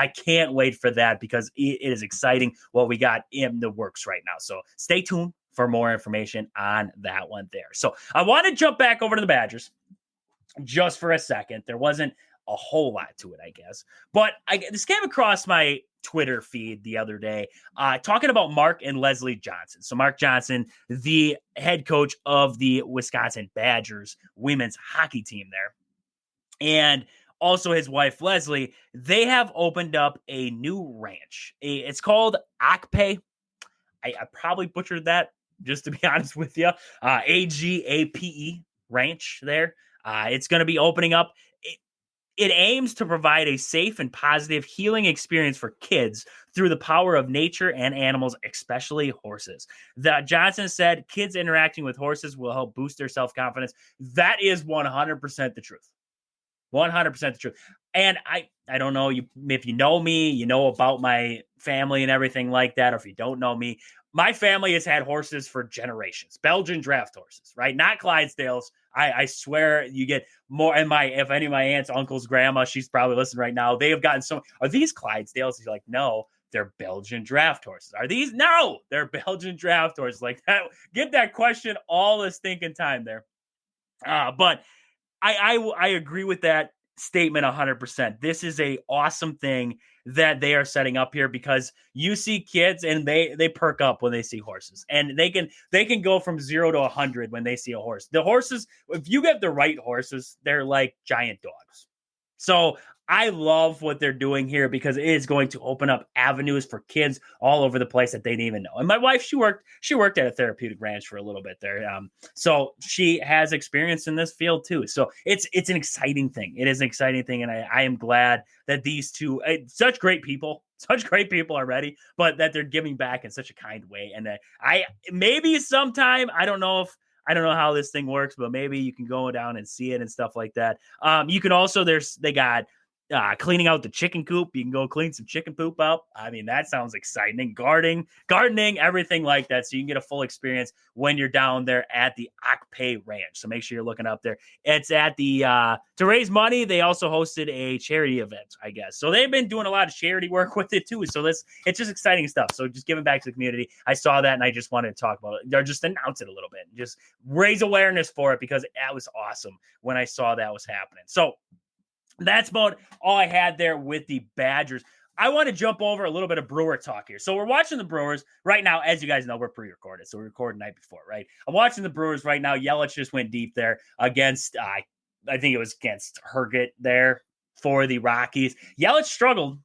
can't wait for that because it is exciting what we got in the works right now. So stay tuned for more information on that one there. So I want to jump back over to the Badgers just for a second. There wasn't a whole lot to it, I guess. But this came across my Twitter feed the other day, talking about Mark and Leslie Johnson. So Mark Johnson, the head coach of the Wisconsin Badgers women's hockey team there, and also his wife, Leslie, they have opened up a new ranch. It's called Akpe. I probably butchered that, just to be honest with you. AGAPE ranch there. It's going to be opening up. It aims to provide a safe and positive healing experience for kids through the power of nature and animals, especially horses. Johnson said kids interacting with horses will help boost their self-confidence. That is 100% the truth. 100% the truth. And I don't know if you know me, you know about my family and everything like that, or if you don't know me, my family has had horses for generations. Belgian draft horses, right? Not Clydesdales. I swear you get more. And if any of my aunts, uncles, grandma, she's probably listening right now. They have gotten are these Clydesdales? You're like, no, they're Belgian draft horses. Are these? No, they're Belgian draft horses. Like that. Get that question all this thinking time there. But I agree with that statement 100%. This is a awesome thing that they are setting up here, because you see kids and they perk up when they see horses, and they can go from 0 to 100 when they see a horse. The horses, if you get the right horses, they're like giant dogs. So I love what they're doing here, because it is going to open up avenues for kids all over the place that they didn't even know. And my wife, she worked at a therapeutic ranch for a little bit there. So she has experience in this field too. So it's an exciting thing. It is an exciting thing. And I am glad that these two, such great people already, but that they're giving back in such a kind way. And maybe sometime, I don't know how this thing works, but maybe you can go down and see it and stuff like that. You can also, they got cleaning out the chicken coop. You can go clean some chicken poop up. I mean, that sounds exciting. Gardening, everything like that. So you can get a full experience when you're down there at the Akpe Ranch. So make sure you're looking up there. It's at the, to raise money. They also hosted a charity event, I guess. So they've been doing a lot of charity work with it too. So it's just exciting stuff. So just giving back to the community. I saw that and I just wanted to talk about it. They're just announce it a little bit, just raise awareness for it, because that was awesome when I saw that was happening. So that's about all I had there with the Badgers. I want to jump over a little bit of Brewer talk here. So we're watching the Brewers right now. As you guys know, we're pre-recorded, so we recorded the night before, right? I'm watching the Brewers right now. Yelich just went deep there against, I think it was against Herget there for the Rockies. Yelich struggled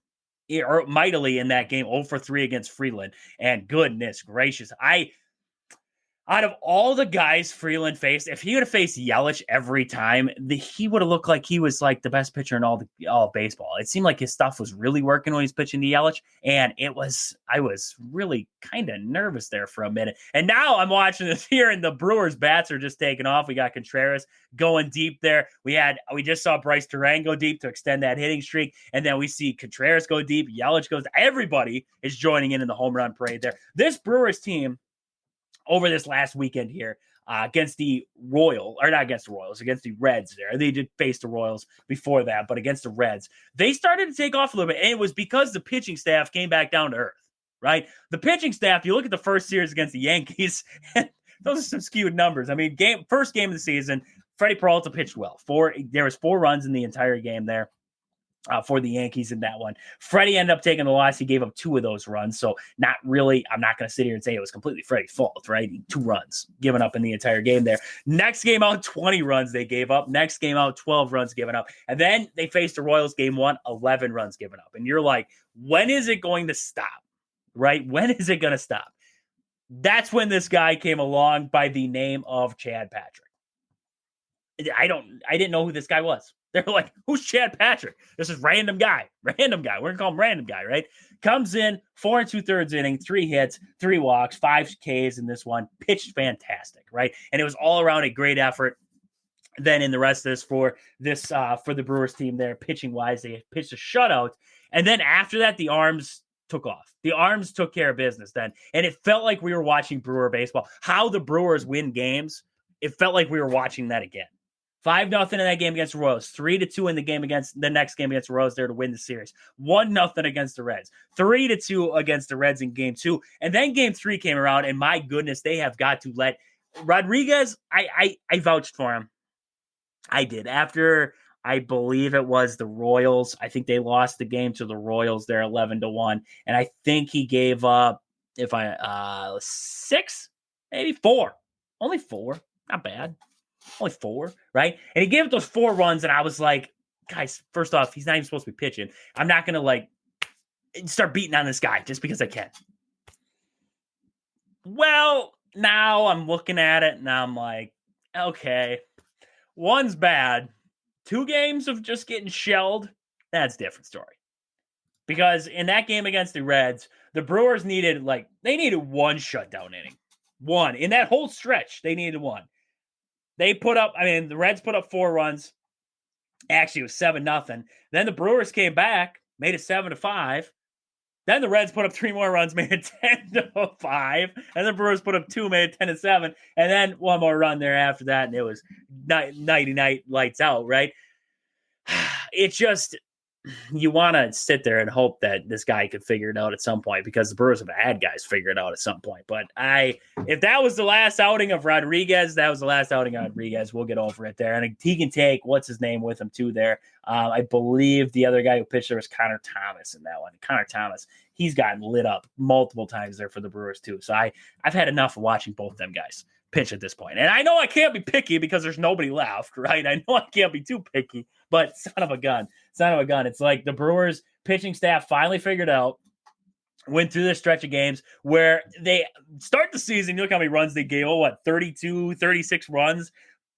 mightily in that game, 0 for 3 against Freeland. And goodness gracious, out of all the guys Freeland faced, if he would have faced Yelich every time, he would have looked like he was like the best pitcher in all baseball. It seemed like his stuff was really working when he's pitching to Yelich, and I was really kind of nervous there for a minute. And now I'm watching this here, and the Brewers bats are just taking off. We got Contreras going deep there. We just saw Bryce Duran go deep to extend that hitting streak, and then we see Contreras go deep. Yelich goes. Everybody is joining in the home run parade there. This Brewers team, over this last weekend here, against the against the Reds there. They did face the Royals before that, but against the Reds, they started to take off a little bit, and it was because the pitching staff came back down to earth, right? The pitching staff, you look at the first series against the Yankees, and those are some skewed numbers. I mean, first game of the season, Freddie Peralta pitched well. There was 4 runs in the entire game there. For the Yankees in that one. Freddie ended up taking the loss. He gave up 2 of those runs. So not really, I'm not going to sit here and say it was completely Freddie's fault, right? 2 runs given up in the entire game there. Next game out, 20 runs they gave up. Next game out, 12 runs given up. And then they faced the Royals game 1, 11 runs given up. And you're like, when is it going to stop, right? When is it going to stop? That's when this guy came along by the name of Chad Patrick. I didn't know who this guy was. They're like, who's Chad Patrick? This is random guy. We're going to call him random guy, right? Comes in, 4 2/3 inning, 3 hits, 3 walks, 5 Ks in this one. Pitched fantastic, right? And it was all around a great effort. Then in the rest of this for the Brewers team there, pitching wise, they pitched a shutout. And then after that, the arms took off. The arms took care of business then. And it felt like we were watching Brewer baseball. How the Brewers win games, it felt like we were watching that again. 5-0 in that game against the Royals. 3-2 in the next game against the Royals there to win the series. 1-0 against the Reds. 3-2 against the Reds in game 2. And then game 3 came around, and my goodness, they have got to let Rodriguez. I vouched for him. I did. After, I believe it was the Royals. I think they lost the game to the Royals there 11-1. And I think he gave up, 6, maybe 4. Only 4. Not bad. Only 4, right? And he gave up those 4 runs, and I was like, guys, first off, he's not even supposed to be pitching. I'm not going to, start beating on this guy just because I can. Well, now I'm looking at it, and I'm like, okay, 1's bad. 2 games of just getting shelled, that's a different story. Because in that game against the Reds, the Brewers needed 1 shutdown inning. 1. In that whole stretch, they needed 1. The Reds put up 4 runs. Actually, it was 7-0. Then the Brewers came back, made it 7-5. Then the Reds put up 3 more runs, made it 10-5. And the Brewers put up 2, made it 10-7. And then 1 more run there after that, and it was nighty-night, lights out, right? It's just, you want to sit there and hope that this guy could figure it out at some point, because the Brewers have had guys figure it out at some point. But if that was the last outing of Rodriguez, that was the last outing of Rodriguez. We'll get over it there. And he can take, what's his name, with him too there. I believe the other guy who pitched there was Connor Thomas in that one. Connor Thomas, he's gotten lit up multiple times there for the Brewers too. So I've had enough of watching both them guys pitch at this point. And I know I can't be picky because there's nobody left, right? I know I can't be too picky, but son of a gun. It's like the Brewers pitching staff finally figured out, went through this stretch of games where they start the season. Look how many runs they gave. 32, 36 runs,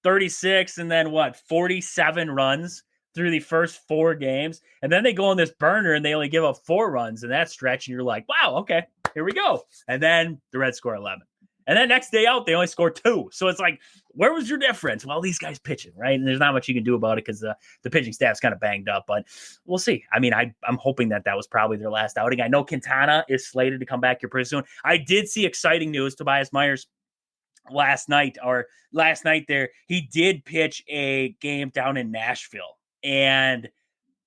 36, and then 47 runs through the first 4 games. And then they go on this burner and they only give up 4 runs in that stretch. And you're like, wow, okay, here we go. And then the Reds score 11. And then next day out, they only score 2. So it's like, where was your difference? Well, these guys pitching, right? And there's not much you can do about it because the pitching staff's kind of banged up. But we'll see. I mean, I'm hoping that was probably their last outing. I know Quintana is slated to come back here pretty soon. I did see exciting news. Tobias Myers last night there, he did pitch a game down in Nashville. And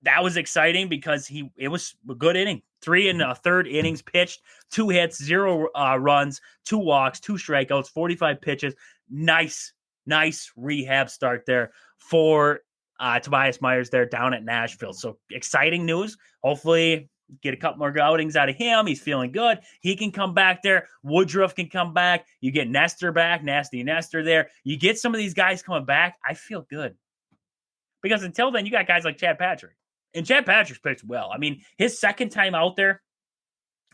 that was exciting because it was a good inning. 3 1/3 innings pitched, 2 hits, 0 runs, 2 walks, 2 strikeouts, 45 pitches. Nice rehab start there for Tobias Myers there down at Nashville. So exciting news. Hopefully get a couple more outings out of him. He's feeling good. He can come back there. Woodruff can come back. You get Nestor back, Nasty Nestor there. You get some of these guys coming back. I feel good. Because until then, you got guys like Chad Patrick. And Chad Patrick's pitched well. I mean, his second time out there,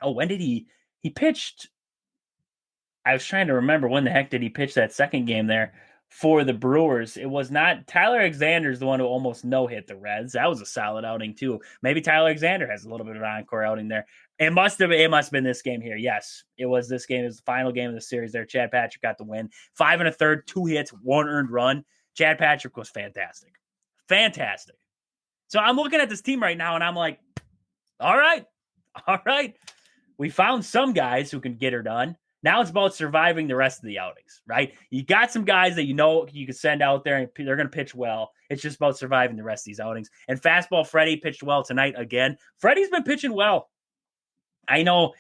when did he pitched? I was trying to remember when the heck did he pitch that second game there for the Brewers. It was not Tyler Alexander's the one who almost no-hit the Reds. That was a solid outing too. Maybe Tyler Alexander has a little bit of an encore outing there. It must have been this game here. Yes, it was this game. It was the final game of the series there. Chad Patrick got the win. 5 1/3, 2 hits, 1 earned run. Chad Patrick was fantastic. Fantastic. So I'm looking at this team right now, and I'm like, all right. We found some guys who can get her done. Now it's about surviving the rest of the outings, right? You got some guys that you know you can send out there, and they're going to pitch well. It's just about surviving the rest of these outings. And fastball Freddie pitched well tonight again. Freddie's been pitching well. I know.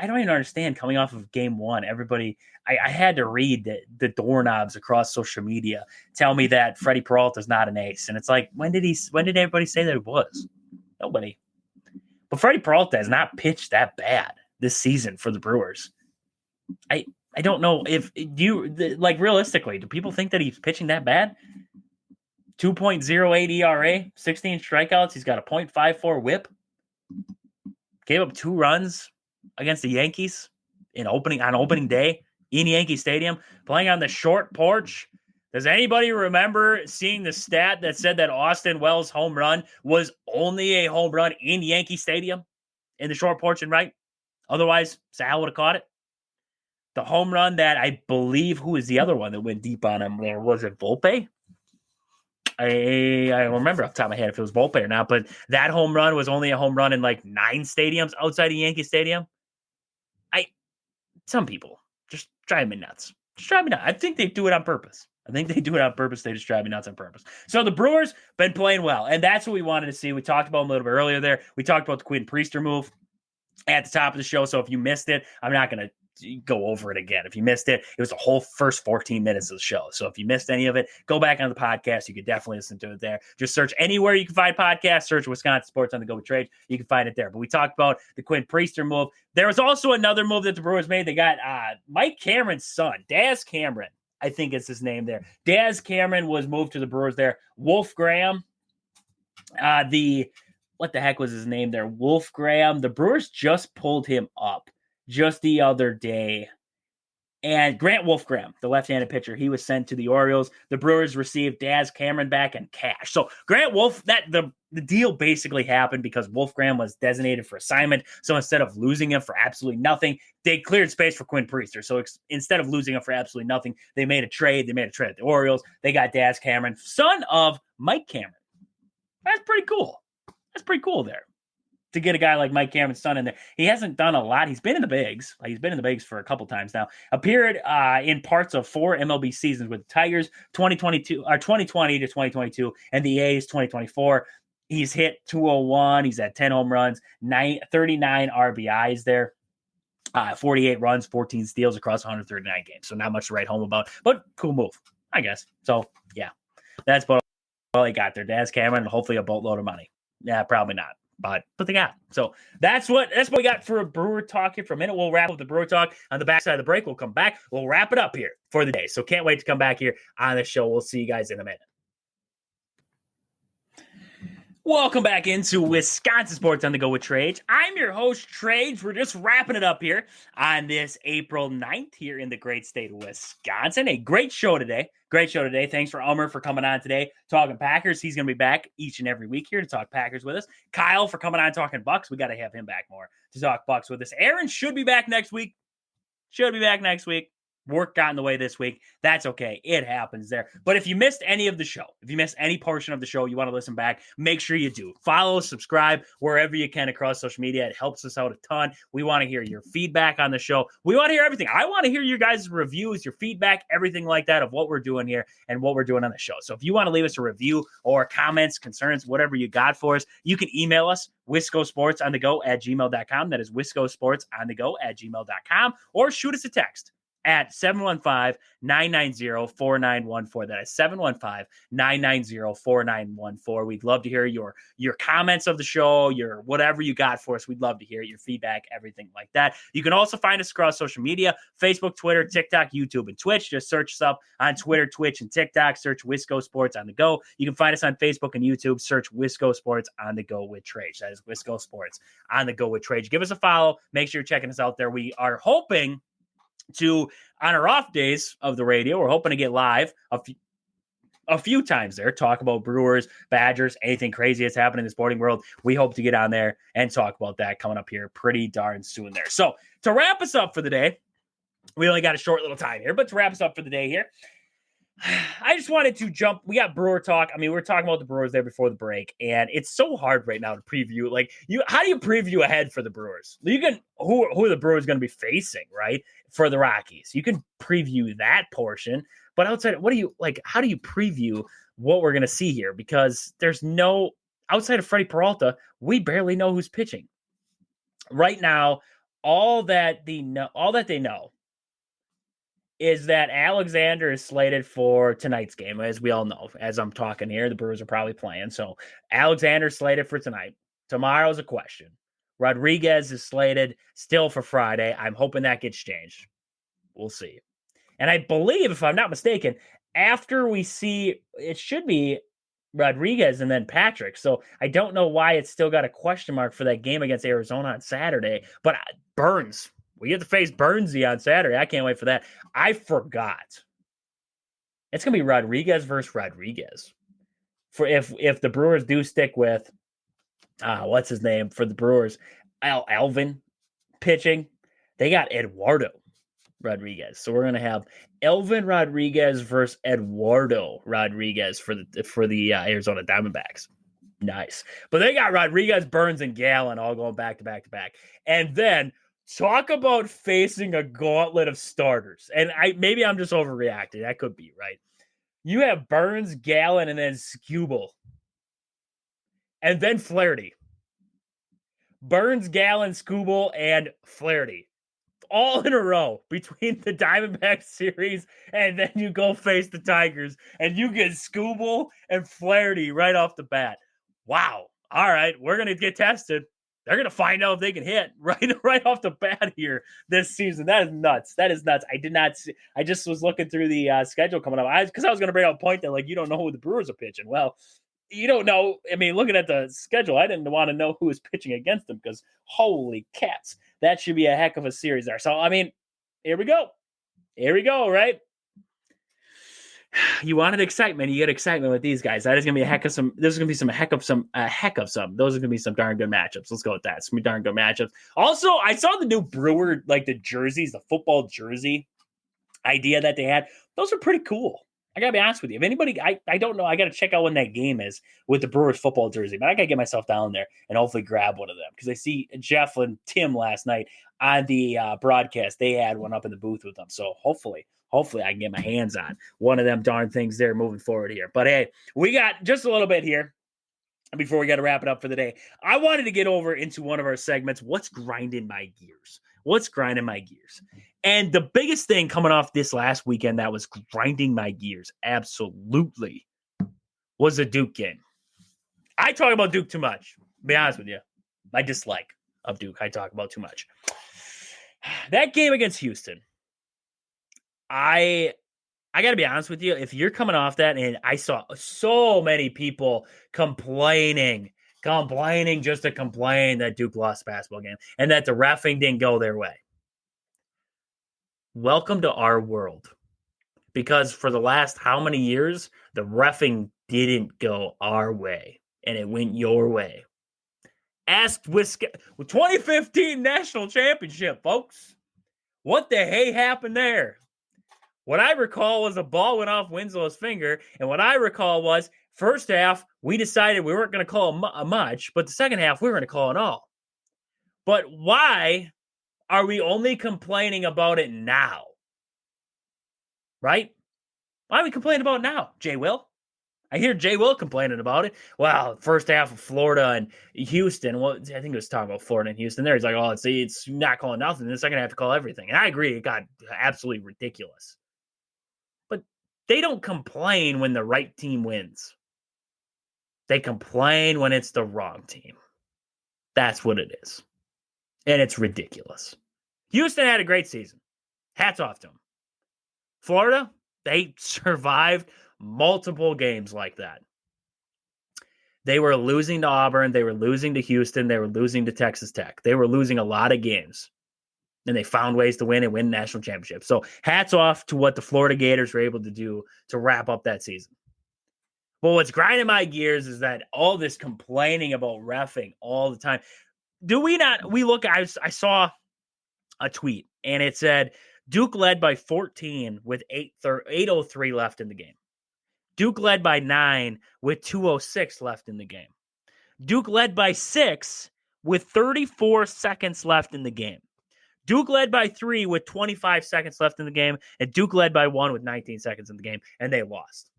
I don't even understand coming off of game 1. Everybody, I had to read the doorknobs across social media tell me that Freddie Peralta is not an ace. And it's like, when did everybody say that it was? Nobody. But Freddie Peralta has not pitched that bad this season for the Brewers. I don't know if realistically, do people think that he's pitching that bad? 2.08 ERA, 16 strikeouts. He's got a .54 whip. Gave up 2 runs against the Yankees on opening day in Yankee Stadium, playing on the short porch. Does anybody remember seeing the stat that said that Austin Wells' home run was only a home run in Yankee Stadium in the short porch and right? Otherwise, Sal would have caught it. The home run that I believe, who is the other one that went deep on him there? Was it Volpe? I don't remember off the top of my head if it was Volpe or not, but that home run was only a home run in 9 stadiums outside of Yankee Stadium. Some people just drive me nuts. I think they do it on purpose. I think they do it on purpose. They just drive me nuts on purpose. So the Brewers been playing well, and that's what we wanted to see. We talked about them a little bit earlier there. We talked about the Quinn Priester move at the top of the show. So if you missed it, I'm not going to go over it again. If you missed it, it was the whole first 14 minutes of the show. So if you missed any of it, go back on the podcast. You could definitely listen to it there. Just search anywhere you can find podcasts, search Wisconsin Sports on the Go with Trade. You can find it there. But we talked about the Quinn Priester move. There was also another move that the Brewers made. They got Mike Cameron's son, Daz Cameron, I think is his name there. Daz Cameron was moved to the Brewers there. Wolf Graham, what the heck was his name there? Wolf Graham. The Brewers just pulled him up just the other day. And Grant Wolfgram, the left-handed pitcher, he was sent to the Orioles. The Brewers received Daz Cameron back in cash. So Grant Wolf, the deal basically happened because Wolfgram was designated for assignment. So instead of losing him for absolutely nothing, they cleared space for Quinn Priester. So instead of losing him for absolutely nothing, they made a trade. They made a trade at the Orioles. They got Daz Cameron, son of Mike Cameron. That's pretty cool. That's pretty cool there. To get a guy like Mike Cameron's son in there. He hasn't done a lot. He's been in the bigs. He's been in the bigs for a couple times now. Appeared in parts of 4 MLB seasons with the Tigers 2020 to 2022 and the A's 2024. He's hit 201. He's had 10 home runs, 39 RBIs there. 48 runs, 14 steals across 139 games. So not much to write home about, but cool move, I guess. So yeah, that's about all I got there. Daz Cameron and hopefully a boatload of money. Yeah, probably not. But they got. So that's what we got for a Brewer Talk here for a minute. We'll wrap up the Brewer Talk on the backside of the break. We'll come back. We'll wrap it up here for the day. So can't wait to come back here on the show. We'll see you guys in a minute. Welcome back into Wisconsin Sports on the Go with Trage. I'm your host, Trage. We're just wrapping it up here on this April 9th here in the great state of Wisconsin. A great show today. Great show today. Thanks for Elmer for coming on today talking Packers. He's going to be back each and every week here to talk Packers with us. Kyle for coming on talking Bucks. We got to have him back more to talk Bucks with us. Aaron should be back next week. Work got in the way this week. That's okay. It happens there. But if you missed any of the show, if you missed any portion of the show, you want to listen back, make sure you do. Follow, subscribe, wherever you can across social media. It helps us out a ton. We want to hear your feedback on the show. We want to hear everything. I want to hear your guys' reviews, your feedback, everything like that of what we're doing here and what we're doing on the show. So if you want to leave us a review or comments, concerns, whatever you got for us, you can email us, wiscosportsonthego@gmail.com. That is wiscosportsonthego@gmail.com. Or shoot us a text at 715-990-4914. That is 715-990-4914. We'd love to hear your comments of the show, your whatever you got for us. We'd love to hear your feedback, everything like that. You can also find us across social media, Facebook, Twitter, TikTok, YouTube, and Twitch. Just search us up on Twitter, Twitch, and TikTok. Search Wisco Sports on the Go. You can find us on Facebook and YouTube. Search Wisco Sports on the Go with Trage. That is Wisco Sports on the Go with Trage. Give us a follow. Make sure you're checking us out there. We are hoping to, on our off days of the radio, we're hoping to get live a few times there, talk about Brewers, Badgers, anything crazy that's happening in the sporting world. We hope to get on there and talk about that coming up here pretty darn soon there. So to wrap us up for the day, we only got a short little time here, but to wrap us up for the day here, I just wanted to jump. We got Brewer Talk. I mean, we were talking about the Brewers there before the break, and it's so hard right now to preview. Like, how do you preview ahead for the Brewers? You can who are the Brewers going to be facing, right? For the Rockies, you can preview that portion, but outside, what do you like? How do you preview what we're going to see here? Because there's no outside of Freddie Peralta, we barely know who's pitching right now. All that they know is that Alexander is slated for tonight's game, as we all know. As I'm talking here, the Brewers are probably playing. So Alexander's slated for tonight. Tomorrow's a question. Rodriguez is slated still for Friday. I'm hoping that gets changed. We'll see. And I believe, if I'm not mistaken, after we see, it should be Rodriguez and then Patrick. So I don't know why it's still got a question mark for that game against Arizona on Saturday. But Burns, we get to face Burnsy on Saturday. I can't wait for that. I forgot. It's going to be Rodriguez versus Rodriguez. For if the Brewers do stick with, what's his name for the Brewers? Alvin pitching. They got Eduardo Rodriguez. So we're going to have Elvin Rodriguez versus Eduardo Rodriguez for the Arizona Diamondbacks. Nice. But they got Rodriguez, Burns, and Gallen all going back to back to back. And then talk about facing a gauntlet of starters. And maybe I'm just overreacting. That could be, right? You have Burns, Gallen, and then Skubal. And then Flaherty. Burns, Gallen, Skubal, and Flaherty. All in a row between the Diamondback series, and then you go face the Tigers, and you get Skubal and Flaherty right off the bat. Wow. All right, we're going to get tested. They're going to find out if they can hit right off the bat here this season. That is nuts. That is nuts. I did not see. I just was looking through the schedule coming up because I was going to bring up a point that, like, you don't know who the Brewers are pitching. Well, you don't know. I mean, looking at the schedule, I didn't want to know who was pitching against them because holy cats, that should be a heck of a series there. So, I mean, here we go. Here we go, right? You wanted excitement, you get excitement with these guys. That is going to be a heck of some. This is going to be some heck of some. Those are going to be some darn good matchups. Let's go with that. It's going to be darn good matchups. Also, I saw the new Brewer, like the jerseys, the football jersey idea that they had. Those are pretty cool. I gotta be honest with you. If anybody, I don't know. I gotta check out when that game is with the Brewers football jersey, but I gotta get myself down there and hopefully grab one of them because I see Jeff and Tim last night on the broadcast. They had one up in the booth with them, so hopefully I can get my hands on one of them darn things there moving forward here. But hey, we got just a little bit here before we got to wrap it up for the day. I wanted to get over into one of our segments. What's grinding my gears? What's grinding my gears? And the biggest thing coming off this last weekend that was grinding my gears, absolutely, was the Duke game. I talk about Duke too much, to be honest with you. My dislike of Duke, I talk about too much. That game against Houston, I got to be honest with you. If you're coming off that, and I saw so many people complaining just to complain that Duke lost the basketball game and that the reffing didn't go their way. Welcome to our world. Because for the last how many years, the reffing didn't go our way, and it went your way. Ask Wisconsin, 2015 national championship, folks. What the hey happened there? What I recall was a ball went off Winslow's finger, and what I recall was first half, we decided we weren't going to call a much, but the second half, we were going to call it all. But why are we only complaining about it now? Right? Why are we complaining about it now, Jay Will? I hear Jay Will complaining about it. Well, first half of Florida and Houston. Well, I think it was talking about Florida and Houston there. He's like, oh, it's not calling nothing. The second half to call everything. And I agree. It got absolutely ridiculous. But they don't complain when the right team wins. They complain when it's the wrong team. That's what it is. And it's ridiculous. Houston had a great season. Hats off to them. Florida, they survived multiple games like that. They were losing to Auburn. They were losing to Houston. They were losing to Texas Tech. They were losing a lot of games. And they found ways to win and win national championships. So hats off to what the Florida Gators were able to do to wrap up that season. But what's grinding my gears is that all this complaining about reffing all the time. Do we not? I saw a tweet and it said Duke led by 14 with 8:03 left in the game. Duke led by 9 with 2:06 left in the game. Duke led by 6 with 34 seconds left in the game. Duke led by 3 with 25 seconds left in the game. And Duke led by 1 with 19 seconds in the game. And they lost.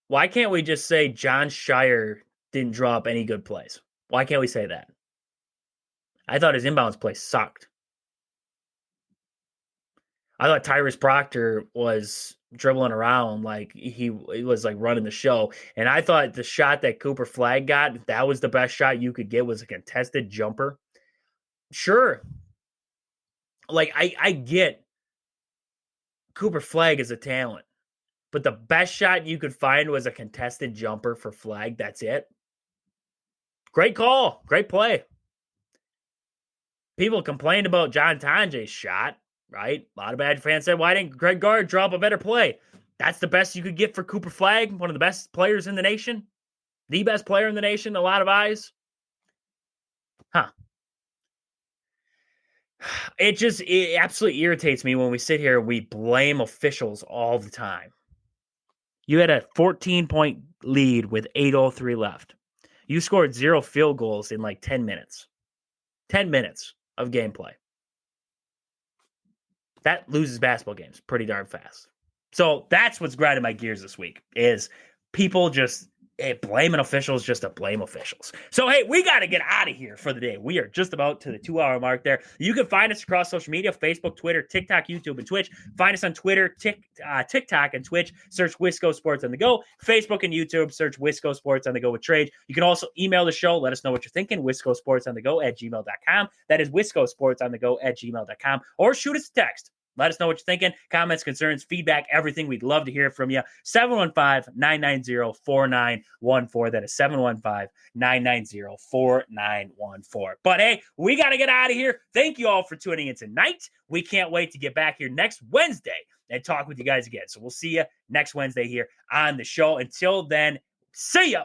Why can't we just say John Shire didn't draw up any good plays? Why can't we say that? I thought his inbounds play sucked. I thought Tyrese Proctor was dribbling around like he was like running the show. And I thought the shot that Cooper Flagg got, that was the best shot you could get, was a contested jumper. Sure. Like, I get Cooper Flagg is a talent. But the best shot you could find was a contested jumper for Flagg. That's it. Great call. Great play. People complained about John Tonje's shot, right? A lot of bad fans said, why didn't Greg Gard drop a better play? That's the best you could get for Cooper Flagg, one of the best players in the nation. The best player in the nation, a lot of eyes. It absolutely irritates me when we sit here and we blame officials all the time. You had a 14-point lead with 8:03 left. You scored 0 field goals in like 10 minutes. 10 minutes of gameplay. That loses basketball games pretty darn fast. So that's what's grinding my gears this week is people just blaming officials just to blame officials. So, hey, we got to get out of here for the day. We are just about to the 2-hour mark there. You can find us across social media, Facebook, Twitter, TikTok, YouTube, and Twitch. Find us on Twitter, TikTok, and Twitch. Search Wisco Sports on the Go. Facebook and YouTube, search Wisco Sports on the Go with Trade. You can also email the show. Let us know what you're thinking. WiscoSportsOnTheGo@gmail.com. That is WiscoSportsOnTheGo@gmail.com. Or shoot us a text. Let us know what you're thinking. Comments, concerns, feedback, everything. We'd love to hear from you. 715-990-4914. That is 715-990-4914. But hey, we got to get out of here. Thank you all for tuning in tonight. We can't wait to get back here next Wednesday and talk with you guys again. So we'll see you next Wednesday here on the show. Until then, see ya.